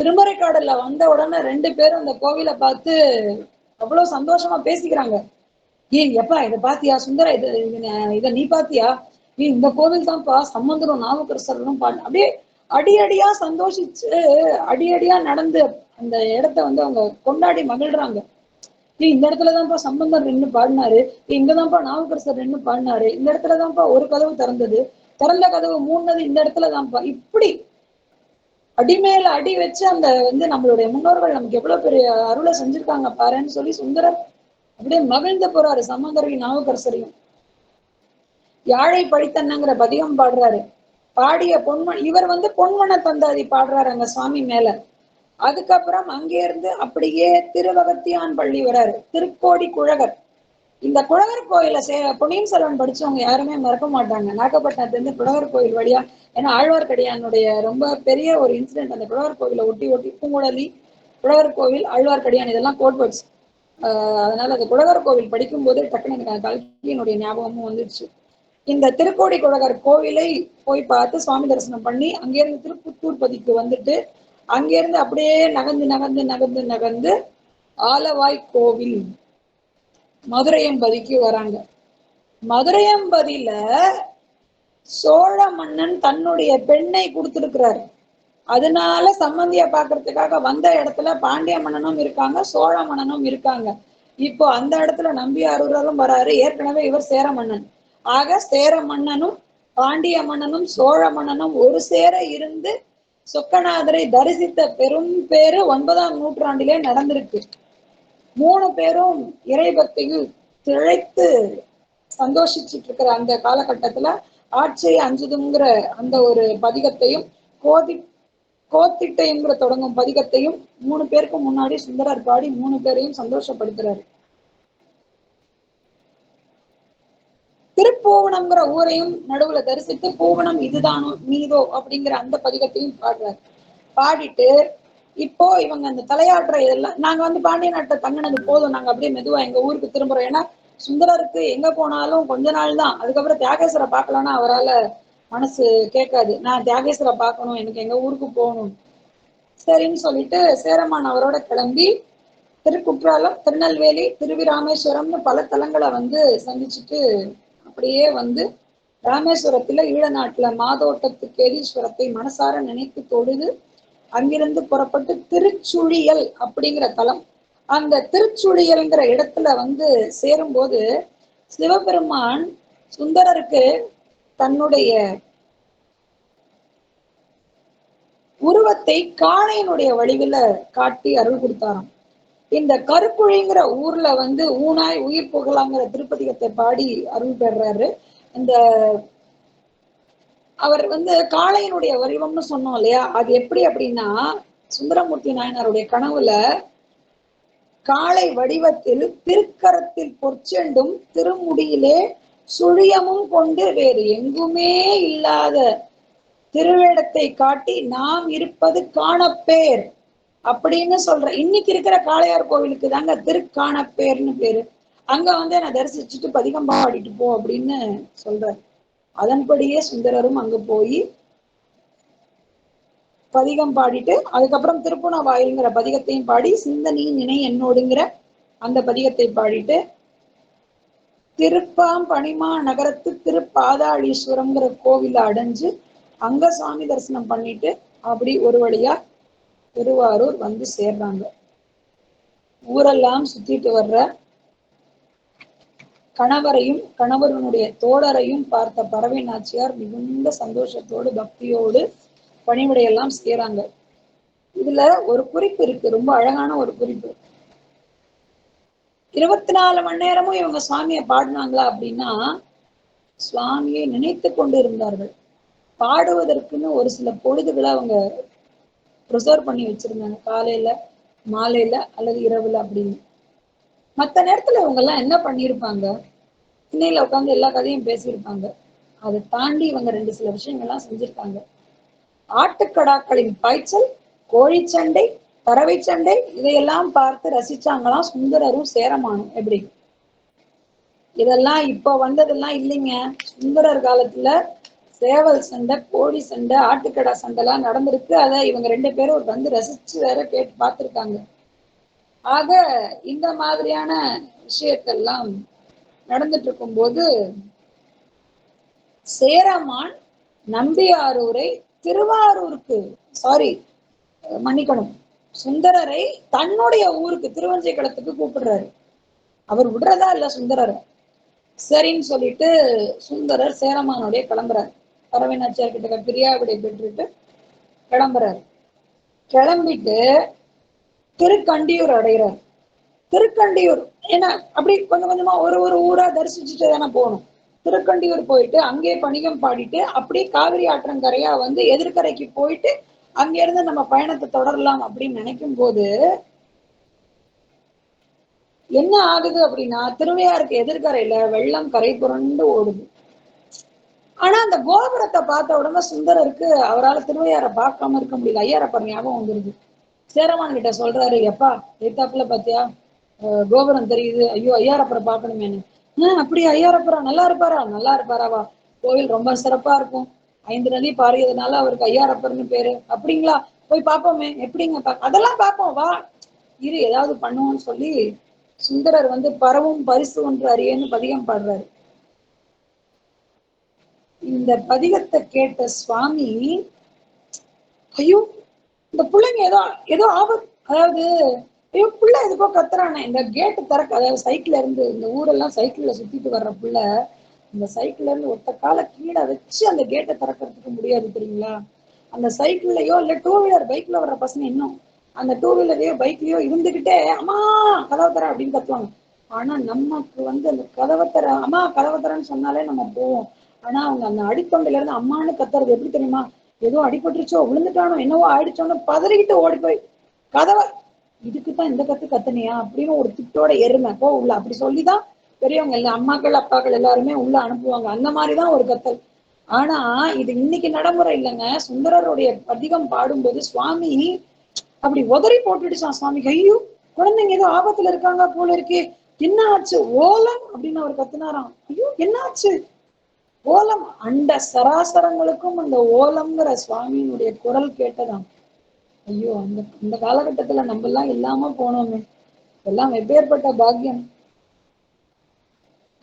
திருமறைக்காடுல வந்த உடனே 2 பேரும் அந்த கோவிலை பார்த்து அவ்வளவு சந்தோஷமா பேசிக்கிறாங்க. ஏய் எப்பா இதை பாத்தியா சுந்தர, இத நீ பாத்தியா, நீ இந்த கோவில் தான்ப்பா சம்பந்தரும் நாவுக்கரசரும் அப்படியே அடியடியா சந்தோஷிச்சு அடியடியா நடந்து அந்த இடத்த வந்து அவங்க கொண்டாடி மகிழ்றாங்க. இந்த இடத்துலதான்ப்பா சம்பந்தர் நின்று பாடினாரு, இங்கதான்ப்பா நாவுக்கரசர் நின்று பாடினாரு, இந்த இடத்துலதான்ப்பா ஒரு கதவு திறந்தது, திறந்த கதவு மூடினது இந்த இடத்துலதான்ப்பா, இப்படி அடிமேல அடி வச்சு அந்த வந்து நம்மளுடைய முன்னோர்கள் நமக்கு எவ்வளவு பெரிய அருளை செஞ்சிருக்காங்க பாருன்னு சொல்லி சுந்தரர் அப்படியே மகிழ்ந்து போறாரு. சம்பந்தரையும் நாவுக்கரசரையும் யாழை படித்தன்னங்கிற பதிகம் பாடுறாரு. பாடிய இவர் வந்து பொன்மன தந்தாதி பாடுறாரு அங்க சுவாமி மேல. அதுக்கப்புறம் அங்கே இருந்து அப்படியே திருவகத்தியான் பள்ளி வராரு, திருக்கோடி குழகர். இந்த குழகர் கோயில பொன்னியின் செல்வன் படிச்சவங்க யாருமே மறக்க மாட்டாங்க. நாகப்பட்டினத்துல இருந்து குழகர் கோயில் வழியா, ஏன்னா ஆழ்வார்க்கடியானுடைய ரொம்ப பெரிய ஒரு இன்சிடென்ட் அந்த குழகர் கோயிலை ஒட்டி பூங்குழலி, குழகர் கோவில், ஆழ்வார்க்கடியான் இதெல்லாம் கோட்வேர்ட்ஸ். அதனால அந்த குழகர் கோவில் படிக்கும் போது டக்குனு எனக்கு கல்கியினுடைய ஞாபகமும் வந்துருச்சு. இந்த திருக்கோடி குழகர் கோவிலை போய் பார்த்து சுவாமி தரிசனம் பண்ணி அங்கிருந்து திருப்புத்தூர் பதிக்கு வந்துட்டு அங்கிருந்து அப்படியே நகர்ந்து ஆலவாய் கோவில் மதுரையம்பதிக்கு வராங்க. மதுரையம்பதியில சோழ மன்னன் தன்னுடைய பெண்ணை கொடுத்திருக்கிறார். அதனால சம்பந்திய பாக்குறதுக்காக வந்த இடத்துல பாண்டிய மன்னனும் இருக்காங்க, சோழ மன்னனும் இருக்காங்க. இப்போ அந்த இடத்துல நம்பியாரூரரும் வராரு. ஏற்கனவே இவர் சேர மன்னன். ஆக சேர மன்னனும் பாண்டிய மன்னனும் சோழ மன்னனும் ஒரு சேர இருந்து சொக்கநாதரை தரிசித்த பெரும் பேரு 9ஆம் நூற்றாண்டிலே நடந்திருக்கு. 3 பேரும் இறைபக்தியில் திளைத்து சந்தோஷிச்சுட்டு இருக்கிற அந்த காலகட்டத்துல ஆட்சியை அஞ்சுதுங்கிற அந்த ஒரு பதிகத்தையும் கோத்திட்டைங்கிற தொடங்கும் பதிகத்தையும் 3 பேருக்கு முன்னாடி சுந்தரர் பாடி 3 பேரையும் சந்தோஷப்படுத்துறாரு. திருப்பூவனம்ங்கிற ஊரையும் நடுவுல தரிசித்து பூவனம் இதுதானோ நீதோ அப்படிங்கிற அந்த பதிகத்தையும் பாடுறாரு. பாடிட்டு இப்போ இவங்க அந்த தலையாற்ற இதெல்லாம் நாங்க வந்து பாண்டிய நாட்டை தங்கினது போதும், நாங்க அப்படியே மெதுவா எங்க ஊருக்கு திரும்புறோம். ஏன்னா சுந்தரருக்கு எங்க போனாலும் கொஞ்ச நாள் தான், அதுக்கப்புறம் தியாகேஸ்வரை பார்க்கலன்னா அவரால் மனசு கேட்காது. நான் தியாகேஸ்வரை பார்க்கணும், எனக்கு எங்க ஊருக்கு போகணும். சரின்னு சொல்லிட்டு சேரமான் அவரோட கிளம்பி திருக்குற்றாலம், திருநெல்வேலி, திருவிராமேஸ்வரம்னு பல தலங்களை வந்து சந்திச்சுட்டு அப்படியே வந்து ராமேஸ்வரத்துல ஈழ நாட்டுல மாதோட்டத்து கேதீஸ்வரத்தை மனசார நினைத்து தொழுது அங்கிருந்து புறப்பட்டு திருச்சுழியல் அப்படிங்கிற தலம், அந்த திருச்சுழியல்ங்கிற இடத்துல வந்து சேரும்போது சிவபெருமான் சுந்தரருக்கு தன்னுடைய உருவத்தை காளையினுடைய வடிவில காட்டி அருள் கொடுத்தாராம். இந்த கருப்புழிங்கிற ஊர்ல வந்து ஊனாய் உயிர் புகழாங்கிற திருப்பதிகத்தை பாடி அருள் பெறாரு. இந்த அவர் வந்து காளையினுடைய வடிவம்னு சொன்னோம் இல்லையா, அது எப்படி அப்படின்னா சுந்தரமூர்த்தி நாயனாருடைய கனவுல காளை வடிவத்தில் திருக்கரத்தில் பொற்செண்டும் திருமுடியிலே சுழியமும் கொண்டு வேறு எங்குமே இல்லாத திருவேடத்தை காட்டி நாம் இருப்பது காணப்பேர் அப்படின்னு சொல்ற. இன்னைக்கு இருக்கிற காளையார் கோவிலுக்கு தாங்க திருக்காணப்பேர்னு பேரு. அங்க வந்து நான் தரிசிச்சுட்டு பதிகம் பாடிட்டு போ அப்படின்னு சொல்ற. அதன்படியே சுந்தரரும் அங்க போய் பதிகம் பாடிட்டு அதுக்கப்புறம் திருப்புணவாயில்ங்கிற பதிகத்தையும் பாடி சிந்தனி நினை என்னோடுங்கிற அந்த பதிகத்தை பாடிட்டு திருப்பாம் பணிமா நகரத்து திருப்பாதாளீஸ்வரம்ங்கிற கோவில அடைஞ்சு அங்க சுவாமி தரிசனம் பண்ணிட்டு அப்படி ஒரு வழியா திருவாரூர் வந்து சேர்றாங்க. ஊரெல்லாம் சுத்திட்டு வர்ற கணவரையும் கணவருடைய தோழரையும் பார்த்த பறவை நாச்சியார் மிகுந்த சந்தோஷத்தோடு பக்தியோடு பணிவிடையெல்லாம் செய்யறாங்க. இதுல ஒரு குறிப்பு இருக்கு, ரொம்ப அழகான ஒரு குறிப்பு. 24 மணி நேரமும் இவங்க சுவாமியை பாடினாங்களா அப்படின்னா சுவாமியை நினைத்து கொண்டு இருந்தார்கள். பாடுவதற்குன்னு ஒரு சில பொழுதுகளை அவங்க ப்ரிசர்வ் பண்ணி வச்சிருந்தாங்க, காலையில மாலையில அல்லது இரவுல அப்படின்னு. மத்த நேரத்துல இவங்க எல்லாம் என்ன பண்ணியிருப்பாங்க, திண்ணையில உட்கார்ந்து எல்லா கதையும் பேசியிருப்பாங்க. அதை தாண்டி இவங்க ரெண்டு சில விஷயங்கள்லாம் செஞ்சிருக்காங்க. ஆட்டுக்கடாக்களின் பாய்ச்சல், கோழி சண்டை, பறவை சண்டை, இதையெல்லாம் பார்த்து ரசிச்சாங்களாம் சுந்தரரும் சேரமானும். எப்படி இதெல்லாம் இப்ப வந்ததெல்லாம் இல்லைங்க. சுந்தரர் காலத்துல சேவல் சண்டை, கோழி சண்டை, ஆட்டுக்கடா சண்டை எல்லாம் நடந்திருக்கு. அதை இவங்க ரெண்டு பேரும் வந்து ரசிச்சு வேற கேட்டு பார்த்திருக்காங்க. ஆக இந்த மாதிரியான விஷயத்தெல்லாம் நடந்துட்டு இருக்கும் போது சேரமான் நம்பியாரூரை திருவாரூருக்கு மன்னிக்கணும், சுந்தரரை தன்னுடைய ஊருக்கு திருவஞ்சைக்களத்துக்கு கூப்பிடுறாரு. அவர் விடுறதா இல்ல சுந்தரரை. சரின்னு சொல்லிட்டு சுந்தரர் சேரமானுடைய கிளம்புறாரு. பறவை நாச்சியார் கிட்ட பிரியாவிடை பெற்றுட்டு கிளம்புறாரு. கிளம்பிட்டு திருக்கண்டியூர் அடைகிறார். திருக்கண்டியூர் ஏன்னா அப்படி கொஞ்சம் கொஞ்சமா ஒரு ஒரு ஊரா தரிசிச்சுட்டு தானே போகணும். திருக்கண்டியூர் போயிட்டு அங்கே பணிகம் பாடிட்டு அப்படியே காவிரி ஆற்றங்கரையா வந்து எதிர்கரைக்கு போயிட்டு அங்க இருந்து நம்ம பயணத்தை தொடரலாம் அப்படின்னு நினைக்கும் போது என்ன ஆகுது அப்படின்னா, திருவையாருக்கு எதிர்கரையில வெள்ளம் கரை புரண்டு ஓடுது. ஆனா அந்த கோபுரத்தை பார்த்த உடனே சுந்தரருக்கு அவரால் திருவையாரை பார்க்காம இருக்க முடியல. ஐயாரப்பர் ஞாபகம் வந்துருது. சேரமான் கிட்ட சொல்றாரு, எப்பா எத்தாப்புல பாத்தியா கோபுரம் தெரியுது, ஐயோ ஐயாரப்பரை பார்க்கணுமேனு. அப்படியே ஐயாரப்பரா நல்லா இருப்பாரா? நல்லா இருப்பாராவா? கோவில் ரொம்ப சிறப்பா இருக்கும், 5 நதி பாரியதுனால அவருக்கு ஐயாரப்பர்னு பேரு. அப்படிங்களா? போய் பார்ப்போமே. எப்படிங்க? அதெல்லாம் பார்ப்போம் வா, இரு ஏதாவது பண்ணுவோம்னு சொல்லி சுந்தரர் வந்து பரவும் பரிசு ஒன்று அறியேன்னு பதிகம் பாடுறாரு. இந்த பதிகத்தை கேட்ட சுவாமி, ஐயோ இந்த பிள்ளைங்க ஏதோ ஏதோ ஆபத்து, அதாவது ஐயோ புள்ள எதுக்கோ கத்துறானே, இந்த கேட்டு திறக்க, அதாவது சைக்கிள்ல இருந்து இந்த ஊரெல்லாம் சைக்கிள்ல சுத்திட்டு வர்ற புள்ள இந்த சைக்கிள்ல இருந்து ஒத்த கால கீழே வச்சு அந்த கேட்டை திறக்கிறதுக்கு முடியாது தெரியுங்களா? அந்த சைக்கிள்லயோ இல்ல 2 வீலர் பைக்ல வர்ற பசங்க இன்னும் அந்த 2 வீலரையோ பைக்லயோ இருந்துகிட்டே அம்மா கதவை தர அப்படின்னு கத்துவாங்க. ஆனா நமக்கு வந்து அந்த கதவை தர, அம்மா கதவை தரன்னு சொன்னாலே நம்ம போவோம். ஆனா அவங்க அந்த அடித்தொண்டையில இருந்து அம்மான்னு கத்துறது எப்படி தெரியுமா? ஏதோ அடிபட்டுருச்சோ விழுந்துட்டானோ என்னவோ ஆயிடுச்சோன்னு பதறிக்கிட்டு ஓடி போய் கதவை, இதுக்குதான் இந்த கத்து கத்துனியா அப்படின்னு ஒரு திட்டோட எருமை போ உள்ள, அப்படி சொல்லிதான் பெரியவங்க இல்ல அம்மாக்கள் அப்பாக்கள் எல்லாருமே உள்ள அனுப்புவாங்க. அந்த மாதிரிதான் ஒரு கத்தல். ஆனா இது இன்னைக்கு நடைமுறை இல்லைங்க. சுந்தரருடைய பதிகம் பாடும்போது சுவாமி அப்படி உதறி போட்டுடுச்சான் சுவாமி. ஐயோ குழந்தைங்க ஏதோ ஆபத்துல இருக்காங்க போல இருக்கே, என்ன ஆச்சு? ஓலம் அப்படின்னு அவர் கத்துனாராம். ஐயோ என்ன ஆச்சு? ஓலம், அண்ட சராசரங்களுக்கும் அந்த ஓலம்ங்கிற சுவாமியினுடைய குரல் கேட்டதாம். ஐயோ அந்த இந்த காலகட்டத்துல நம்ம எல்லாம் இல்லாம போனோமே, எல்லாம் எப்பேற்பட்ட பாக்கியம்.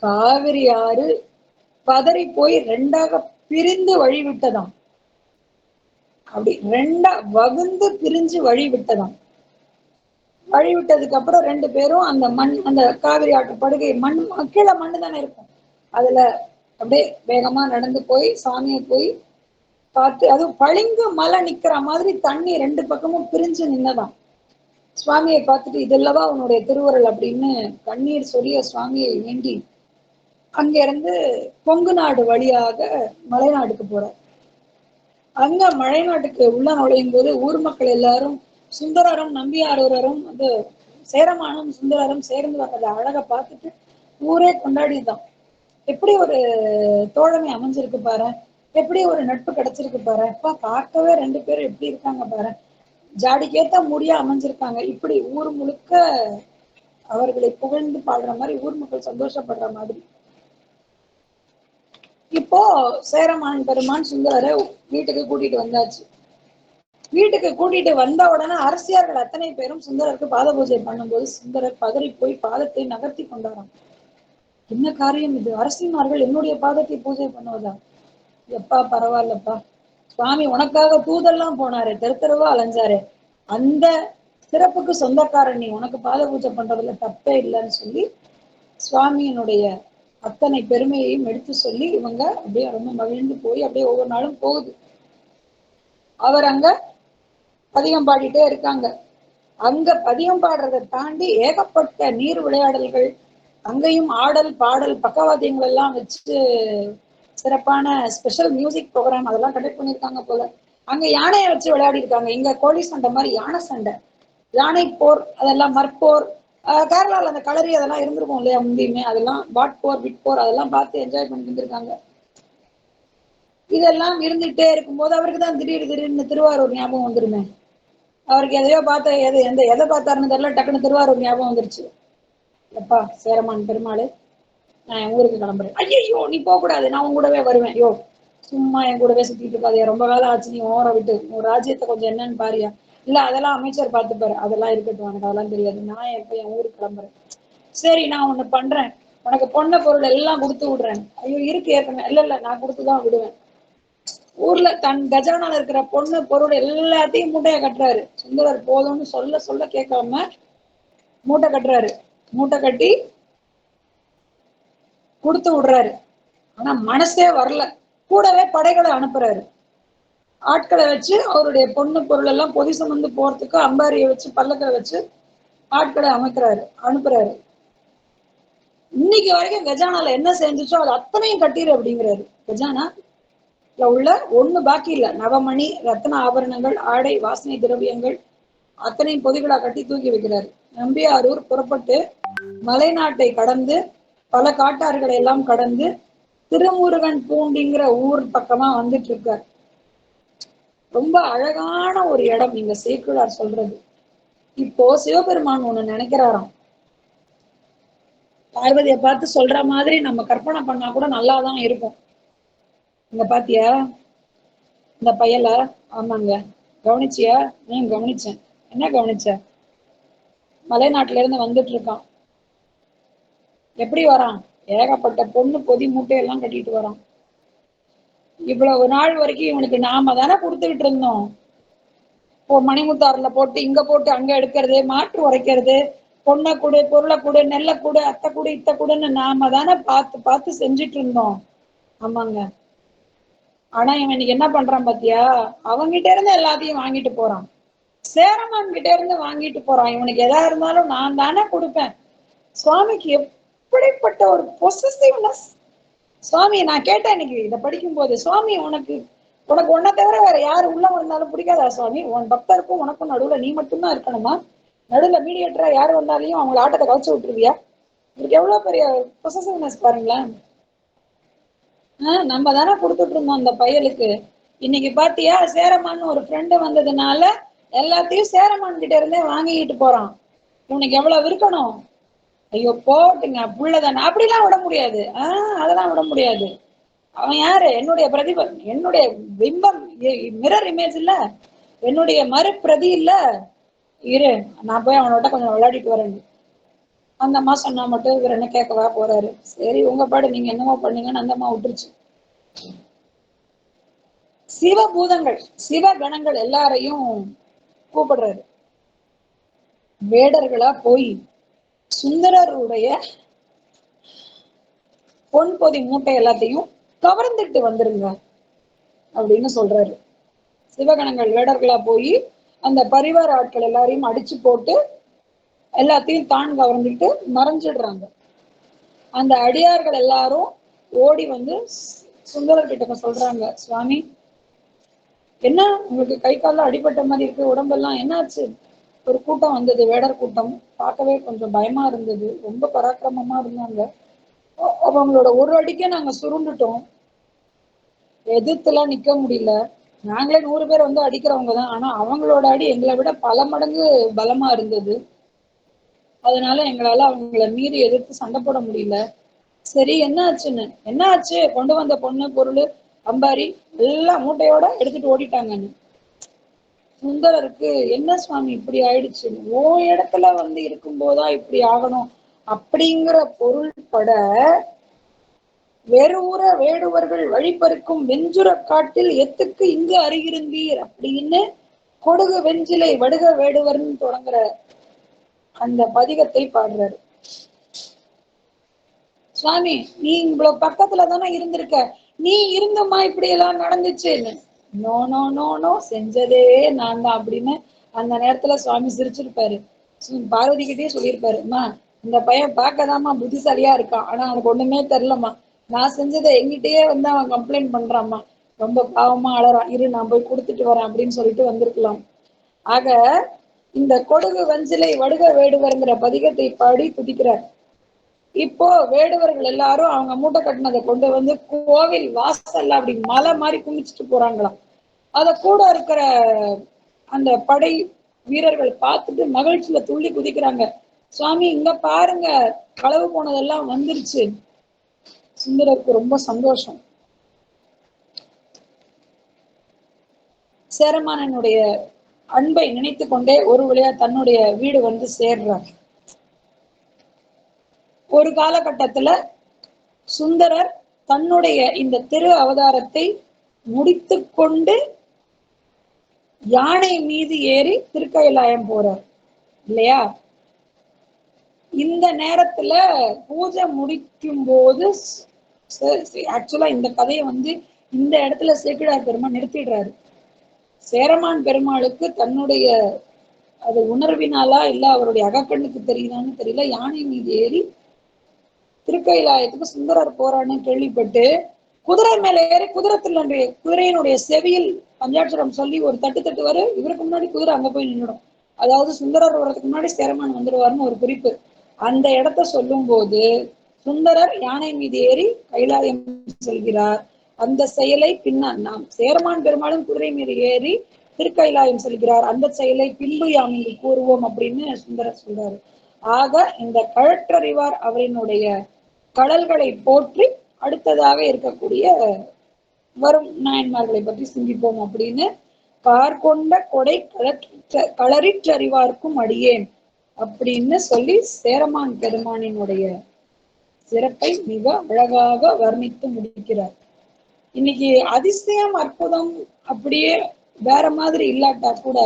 காவிரி ஆறு பதறி போய் 2ஆக பிரிந்து வழிவிட்டதாம். அப்படி 2ஆ வகுந்து பிரிஞ்சு வழி விட்டதாம். வழி விட்டதுக்கு அப்புறம் 2 பேரும் அந்த மண், அந்த காவிரி ஆற்று படுகை மண், கீழே மண்ணு தானே இருக்கும், அதுல அப்படியே வேகமா நடந்து போய் சாமியை போய் பார்த்து, அது பளிங்கு மலை நிக்கிற மாதிரி தண்ணி 2 பக்கமும் பிரிஞ்சு நின்னதாம். சுவாமியை பார்த்துட்டு இதெல்லவா உன்னுடைய திருவுருள் அப்படின்னு கண்ணீர் சொரிய சுவாமியை வேண்டி அங்க இருந்து கொங்கு நாடு வழியாக மலைநாட்டுக்கு போறார். அங்க மலைநாட்டுக்கு உள்ள நுழையும் போது ஊர் மக்கள் எல்லாரும் சுந்தரரும் நம்பியாரூரரும் வந்து சேரமானும் சுந்தரரும் சேர்ந்து வர்றத அழகை பார்த்துட்டு ஊரே கொண்டாடிதான். எப்படி ஒரு தோழமை அமைஞ்சிருக்கு பாரு, எப்படி ஒரு நட்பு கிடைச்சிருக்கு பாரு, அப்பா பார்க்கவே 2 பேரும் எப்படி இருக்காங்க பாரு, ஜாடிக்கேத்த முடியா அமைஞ்சிருக்காங்க. இப்படி ஊர் முழுக்க அவர்களை புகழ்ந்து பாடுற மாதிரி ஊர் மக்கள் சந்தோஷப்படுற மாதிரி. இப்போ சேரமான் பெருமான் சுந்தரரை வீட்டுக்கு கூட்டிட்டு வந்தாச்சு. வீட்டுக்கு கூட்டிட்டு வந்த உடனே அரசியார்கள் அத்தனை பேரும் சுந்தரருக்கு பாத பூஜை பண்ணும்போது சுந்தரர் பதறி போய் பாதத்தை நகர்த்தி கொண்டாராம். என்ன காரியம் இது? அரசிமார்கள் என்னுடைய பாதத்தை பூஜை பண்ணுவதா? எப்பா பரவாயில்லப்பா, சுவாமி உனக்காக தூதெல்லாம் போனாரு, தெரு தெருவா அலைஞ்சாரு, அந்த சிறப்புக்கு சொந்தக்காரன் நீ, உனக்கு பாத பூஜை பண்றதுல தப்பே இல்லைன்னு சொல்லி சுவாமியினுடைய அத்தனை பெருமையையும் எடுத்து சொல்லி இவங்க அப்படியே ரொம்ப மகிழ்ந்து போய் அப்படியே ஒவ்வொரு நாளும் போகுது. அவர் அங்க பதிகம் பாடிட்டே இருக்காங்க. அங்க பதிகம் பாடுறதை தாண்டி ஏகப்பட்ட நீர் விளையாடல்கள், அங்கேயும் ஆடல் பாடல் பக்கவாத்தியங்கள் எல்லாம் வச்சு சிறப்பான ஸ்பெஷல் மியூசிக் ப்ரோக்ராம் அதெல்லாம் கண்டக்ட் பண்ணியிருக்காங்க போல. அங்க யானையை வச்சு விளையாடி இருக்காங்க. இங்க கோழி சண்டை மாதிரி யானை சண்டை, யானை போர், அதெல்லாம் மற்போர். கேரளாவில் அந்த கலரி அதெல்லாம் இருந்திருக்கும் இல்லையா முந்தியுமே, அதெல்லாம் பாட் போர் விட் போர் அதெல்லாம் பார்த்து என்ஜாய் பண்ணிட்டு இருந்திருக்காங்க. இதெல்லாம் இருந்துகிட்டே இருக்கும்போது அவருக்கு தான் திடீர்னு திருவாரூர் ஞாபகம் வந்துருமே. அவருக்கு எதையோ பார்த்த எதை பார்த்தாருன்னு தெரியல, டக்குன்னு திருவாரூர் ஞாபகம் வந்துருச்சு. எப்பா சேரமான் பெருமாள், நான் என் ஊருக்கு கிளம்புறேன். ஐயோ நீ போக கூடாது, நான் உன் கூடவே வருவேன். யோ சும்மா என் கூடவே சுத்திட்டு இருக்காதியா, ரொம்ப வேலை ஆச்சு, நீ ஓர விட்டு உன் ராஜ்யத்தை கொஞ்சம் என்னன்னு பாரியா. இல்ல அதெல்லாம் அமைச்சர் பார்த்துப்பாரு, அதெல்லாம் இருக்கட்டும், எனக்கு அதெல்லாம் தெரியாது, நான் எப்ப என் ஊருக்கு கிளம்புறேன். சரி நான் ஒண்ணு பண்றேன், உனக்கு பொண்ண பொருள் எல்லாம் கொடுத்து விடுறேன். ஐயோ இருக்கு ஏற்கனவே, இல்ல நான் கொடுத்துதான் விடுவேன். ஊர்ல தன் கஜானால இருக்கிற பொண்ணு பொருள் எல்லாத்தையும் மூட்டையை கட்டுறாரு சுந்தரர். போதும்னு சொல்ல சொல்ல கேட்காம மூட்டை கட்டுறாரு. மூட்டை கட்டி கொடுத்து விடுறாரு. ஆனா மனசே வரல. கூடவே படைகளை அனுப்புறாரு. ஆட்களை வச்சு அவருடைய பொண்ணு பொருள் எல்லாம் பொதி சுமந்து போறதுக்கு அம்பாரியை வச்சு பல்லக்களை வச்சு ஆட்களை அனுப்புறாரு. இன்னைக்கு வரைக்கும் கஜானால என்ன செஞ்சுச்சோ அது அத்தனையும் கட்டிடு அப்படிங்கிறாரு. கஜானா உள்ள ஒண்ணு பாக்கி இல்ல. நவமணி ரத்ன ஆபரணங்கள் ஆடை வாசனை திரவியங்கள் அத்தனையும் பொதிகளா கட்டி தூக்கி வைக்கிறாரு. நம்பியாரூர் புறப்பட்டு மலைநாட்டை கடந்து பல காட்டாறுகளை எல்லாம் கடந்து திருமுருகன் பூண்டிங்கிற ஊர் பக்கமா வந்துட்டு இருக்கார். ரொம்ப அழகான ஒரு இடம் நீங்க சேக்கிழார் சொல்றது. இப்போ சிவபெருமான் ஒண்ணு நினைக்கிறாராம். பார்வதியை பார்த்து சொல்ற மாதிரி நம்ம கற்பனை பண்ணா கூட நல்லாதான் இருக்கும். இங்க பாத்தியா இந்த பையல? ஆமாங்க. கவனிச்சியா? கவனிச்சேன். என்ன கவனிச்ச? மலைநாட்டுல இருந்து வந்துட்டு இருக்கான். எப்படி வரான்? ஏகப்பட்ட பொண்ணு பொதி மூட்டையெல்லாம் கட்டிட்டு வரான். இவ்வளவு நாள் வரைக்கும் இவனுக்கு நாம தானே கொடுத்துக்கிட்டு இருந்தோம். மணிமுத்தாறுல போட்டு இங்க போட்டு அங்க எடுக்கிறது, மாற்று உரைக்கிறது, பொண்ணை கூடு, பொருளை கூடு, நெல்லை கூடு, அத்தை கூடு, இத்த கூடுன்னு நாம தானே பார்த்து பார்த்து செஞ்சுட்டு இருந்தோம். ஆமாங்க. ஆனா இவன் இன்னைக்கு என்ன பண்றான் பாத்தியா? அவங்கிட்ட இருந்து எல்லாத்தையும் வாங்கிட்டு போறான். சேரமான் கிட்ட இருந்து வாங்கிட்டு போறான். இவனுக்கு எதா இருந்தாலும் நான் தானே கொடுப்பேன். சுவாமிக்கு எப்படிப்பட்ட ஒரு பொசசிவ்னஸ். சுவாமி நான் கேட்டேன் இன்னைக்கு இதை படிக்கும் போது, சுவாமி உனக்கு ஒன்ன தவிர வேற யாரு உள்ள வந்தாலும் பிடிக்காதா சுவாமி? உன் பக்தருக்கும் உனக்கும் நடுவுல நீ மட்டும்தான் இருக்கணுமா? நடுவுல மீடியேட்டரா யாரு வந்தாலையும் அவங்களை ஆட்டத்தை கவச்சு விட்டுருவியா? இதுக்கு எவ்வளவு பெரிய பொசசிவ்னஸ் பாருங்களேன். நம்ம தானே கொடுத்துட்டு இருந்தோம் அந்த பயலுக்கு. இன்னைக்கு பாத்தியா சேரமான் ஒரு ஃப்ரெண்டு வந்ததுனால எல்லாத்தையும் சேரமான் கிட்ட இருந்தே வாங்கிட்டு போறான். இவனுக்கு எவ்வளவு இருக்கணும்? ஐயோ போட்டுங்க புள்ளதானே, அப்படிலாம் விட முடியாது. அதெல்லாம் விட முடியாது. அவன் யாரு? என்னுடைய பிரதிபன், என்னுடைய பிம்பம், மிரர் இமேஜ் இல்ல, என்னுடைய மறுபிரதி இல்ல. இரு நான் போய் அவனோட கொஞ்சம் விளையாடிட்டு வரேன். அந்த அம்மா சொன்னா மட்டும் இவர் என்ன கேட்கவா போறாரு. சரி உங்க பாடு, நீங்க என்னமோ பண்ணீங்கன்னு அந்த அம்மா விட்டுருச்சு. சிவபூதங்கள் சிவகணங்கள் எல்லாரையும் கூப்பிடுறாரு. வேடர்களா போய் சுந்தரருடைய பொன் பொதி மூட்டை எல்லாத்தையும் கவர்ந்துட்டு வந்துருங்க அப்படின்னு சொல்றாரு. சிவகணங்கள் வேடர்களா போய் அந்த பரிவார ஆட்கள் எல்லாரையும் அடிச்சு போட்டு எல்லாத்தையும் தான் கவர்ந்துட்டு மறைஞ்சிடுறாங்க. அந்த அடியார்கள் எல்லாரும் ஓடி வந்து சுந்தரர் கிட்ட சொல்றாங்க, சுவாமி என்ன உங்களுக்கு கை காலில் அடிபட்ட மாதிரி இருக்கு, உடம்பெல்லாம் என்னாச்சு? ஒரு கூட்டம் வந்தது, வேடர் கூட்டம். பார்க்கவே கொஞ்சம் பயமா இருந்தது, ரொம்ப பராக்கிரமமா இருந்தாங்க. அவங்களோட ஒரு அடிக்கே நாங்க சுருண்டுட்டோம், எதிர்த்துலாம் நிக்க முடியல. நாங்களே 100 பேர் வந்து அடிக்கிறவங்க தான், ஆனா அவங்களோட அடி எங்களை விட பல மடங்கு பலமா இருந்தது. அதனால எங்களால அவங்கள மீறி எதிர்த்து சண்டை போட முடியல. சரி என்ன ஆச்சுன்னு? என்ன ஆச்சு? கொண்டு வந்த பொண்ணு பொருள் அம்பாரி எல்லாம் மூட்டையோட எடுத்துட்டு ஓடிட்டாங்கன்னு. சுந்தரருக்கு என்ன சுவாமி இப்படி ஆயிடுச்சு, ஓ இடத்துல வந்து இருக்கும் போதா இப்படி ஆகணும் அப்படிங்கிற பொருள் பட, வேறுஊர வேடுவர்கள் வழிபறிக்கும் வெஞ்சுர காட்டில் எத்துக்கு இங்கு அருகிருந்தீர் அப்படின்னு கொடுகு வெஞ்சிலை வடுக வேடுவர்னு தொடங்குற அந்த பதிகத்தை பாடுறாரு. சுவாமி நீ இவ்வளவு பக்கத்துல தானே இருந்திருக்க, நீ இருந்தம்மா இப்படி எல்லாம் நடந்துச்சுன்னு. நோ நோ நோ நோ, செஞ்சதே நான் தான் அப்படின்னு அந்த நேரத்துல சுவாமி சிரிச்சிருப்பாரு. பார்வதி கிட்டே சொல்லியிருப்பாரு, அம்மா இந்த பையன் பார்க்கதாம்மா புத்திசாலியா இருக்கான், ஆனா அவனுக்கு ஒண்ணுமே தெரியலம்மா, நான் செஞ்சதை எங்கிட்டயே வந்து அவன் கம்ப்ளைண்ட் பண்றாம்மா, ரொம்ப பாவமா அழறான், இரு நான் போய் கொடுத்துட்டு வரேன் அப்படின்னு சொல்லிட்டு வந்திருக்கலாம். ஆக இந்த கொடுகு வஞ்சிலை வடுக வேடுவர்ங்கிற பதிகத்தை பாடி துதிக்கிறார். இப்போ வேடுவர்கள் எல்லாரும் அவங்க மூட்டை கட்டினதை கொண்டு வந்து கோவில் வாசல்ல அப்படி மலை மாதிரி குமிச்சிட்டு போறாங்களாம். அத கூட இருக்கிற அந்த படை வீரர்கள் பார்த்துட்டு மகிழ்ச்சியில துள்ளி குதிக்கிறாங்க. சுவாமி இங்க பாருங்க, களவு போனதெல்லாம் வந்துருச்சு. சுந்தரருக்கு ரொம்ப சந்தோஷம். சேரமானனுடைய அன்பை நினைத்து கொண்டே ஒரு வழியா தன்னுடைய வீடு வந்து சேர்றார். ஒரு காலகட்டத்துல சுந்தரர் தன்னுடைய இந்த திரு அவதாரத்தை முடித்து கொண்டு யானை மீது ஏறி திருக்கயிலாயம் போறார் இல்லையா? இந்த நேரத்துல பூஜை முடிக்கும் போது ஆக்சுவலா இந்த கதையை வந்து இந்த இடத்துல சேக்கிழார் பெருமாள் நிறுத்திடுறாரு. சேரமான் பெருமாளுக்கு தன்னுடைய அது உணர்வினாலா இல்ல அவருடைய அகக்கண்ணுக்கு தெரியுதான்னு தெரியல, யானை மீது ஏறி திருக்கயிலாயத்துக்கு சுந்தரர் போறான்னு கேள்விப்பட்டு குதிரை மேல ஏறி குதிரையினுடைய செவியில் பஞ்சாட்சரம் சொல்லி ஒரு தட்டு தட்டுவாரு. இவருக்கு முன்னாடி குதிரை அங்க போய் நின்றுடும். அதாவது சுந்தரர் வர்றதுக்கு முன்னாடி சேரமான் வந்துடுவாருன்னு ஒரு குறிப்பு. அந்த இடத்த சொல்லும் போது சுந்தரர் யானை மீது ஏறி கைலாயம் செல்கிறார். அந்த செயலை நாம் சேரமான் பெருமாளும் குதிரை மீது ஏறி திருக்கைலாயம் செல்கிறார். அந்த செயலை பின்பு யாம் இங்கு கூறுவோம் அப்படின்னு சுந்தரர் சொல்றாரு. ஆக இந்த கழற்றறிவார் அவரினுடைய கடல்களை போற்றி அடுத்ததாக இருக்கக்கூடிய வரும் நாயன்மார்களை பற்றி சிந்திப்போம் அப்படின்னு பார்கொண்ட கொடை களறிற்றறிவார்க்கும் அடியேன் அப்படின்னு சொல்லி சேரமான் பெருமானினுடைய சிறப்பை மிக அழகாக வர்ணித்து முடிக்கிறார். இன்னைக்கு அதிசயம் அற்புதம் அப்படியே வேற மாதிரி இல்லாட்டா கூட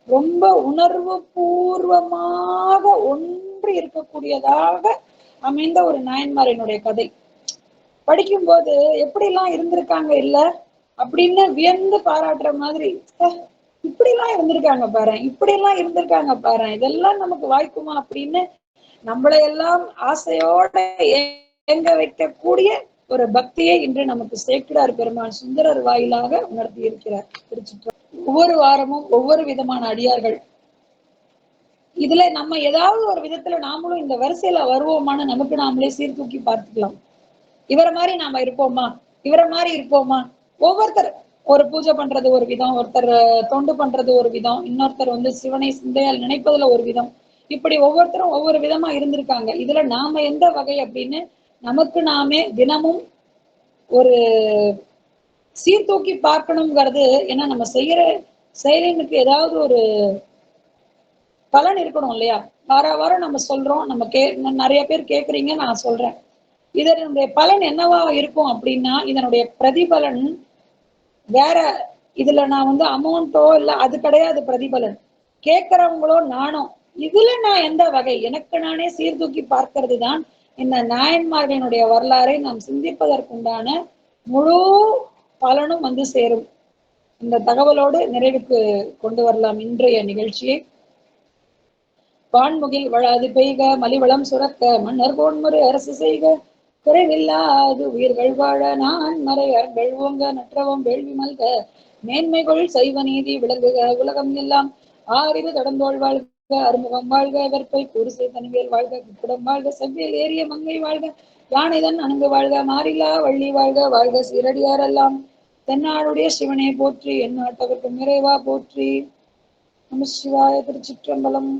ரொம்ப உணர்வு பூர்வமாக ஒன்று இருக்கக்கூடியதாக அமைந்த ஒரு நாயன்மாரினுடைய கதை. படிக்கும்போது எப்படி எல்லாம் இருந்திருக்காங்க இல்ல அப்படின்னு வியந்து பாராட்டுற மாதிரி, இப்படி எல்லாம் இருந்திருக்காங்க பாரு, இப்படி எல்லாம் இருந்திருக்காங்க பாரு, இதெல்லாம் நமக்கு வாய்க்குமா அப்படின்னு நம்மளையெல்லாம் ஆசையோட ஏங்க வைக்கக்கூடிய ஒரு பக்தியை இன்று நமக்கு சேக்கிழார் பெருமான் சுந்தரர் வாயிலாக உணர்த்தி இருக்கிறார். ஒவ்வொரு வாரமும் ஒவ்வொரு விதமான அடியார்கள், இதுல நம்ம ஏதாவது ஒரு விதத்துல நாமளும் இந்த வரிசையில வருவோமான்னு நமக்கு நாமளே சீர்தூக்கி பார்த்துக்கலாம். இவரை மாதிரி நாம இருப்போமா, இவரை மாதிரி இருப்போமா? ஒவ்வொருத்தர் ஒரு பூஜை பண்றது ஒரு விதம், ஒருத்தர் தொண்டு பண்றது ஒரு விதம், இன்னொருத்தர் வந்து சிவனை சிந்தையால் நினைப்பதுல ஒரு விதம், இப்படி ஒவ்வொருத்தரும் ஒவ்வொரு விதமா இருந்திருக்காங்க. இதுல நாம எந்த வகை அப்படின்னு நமக்கு நாமே தினமும் ஒரு சீர்தூக்கி பார்க்கணுங்கிறது. ஏன்னா நம்ம செய்யற செயலினுக்கு ஏதாவது ஒரு பலன் இருக்கணும் இல்லையா? வார வாரம் நம்ம சொல்றோம், நம்ம நிறைய பேர் கேக்குறீங்க, நான் சொல்றேன். இதனுடைய பலன் என்னவா இருக்கும் அப்படின்னா, இதனுடைய பிரதிபலன் வேற. இதுல நான் வந்து அமௌண்ட்டோ இல்ல அது கிடையாது பிரதிபலன். கேட்கிறவங்களோ நானோ இதுல நான் எந்த வகை, எனக்கு நானே சீர்தூக்கி பார்க்கிறது தான் இந்த நாயன்மார்களினுடைய வரலாறை நாம் சிந்திப்பதற்குண்டான முழு பலனும் வந்து சேரும். இந்த தகவலோடு நிறைவுக்கு கொண்டு வரலாம் இன்றைய நிகழ்ச்சியை. வான்முகில் வளாது பெய்க, மலிவளம் சுரக்க, மன்னர் கோன்முறை அரசு செய்க, குறைவில்லாது உயிர்கள் வாழ நான் மறையர் வெல்வோங்க, நற்றவம் வேள்வி மல்க, மேன்மைகள் சைவ நீதி விளங்குக, உலகம் எல்லாம் ஆறிவு தொடர்ந்தோள் வாழ்க, அறுமுகம் வாழ்க, வெற்பை குருசை தனிவேல் வாழ்க, குக்குடம் வாழ்க, செவ்வியல் ஏறிய மங்கை வாழ்க, யானைதன் அணங்கு வாழ்க, மாறிலா வள்ளி வாழ்க, வாழ்க சீரடியாரெல்லாம் தென்னாடுடைய சிவனை போற்றி, எந்நாட்டவர்க்கும் நிறைவா போற்றி. நம சிவாய. திருச்சிற்றம்பலம்.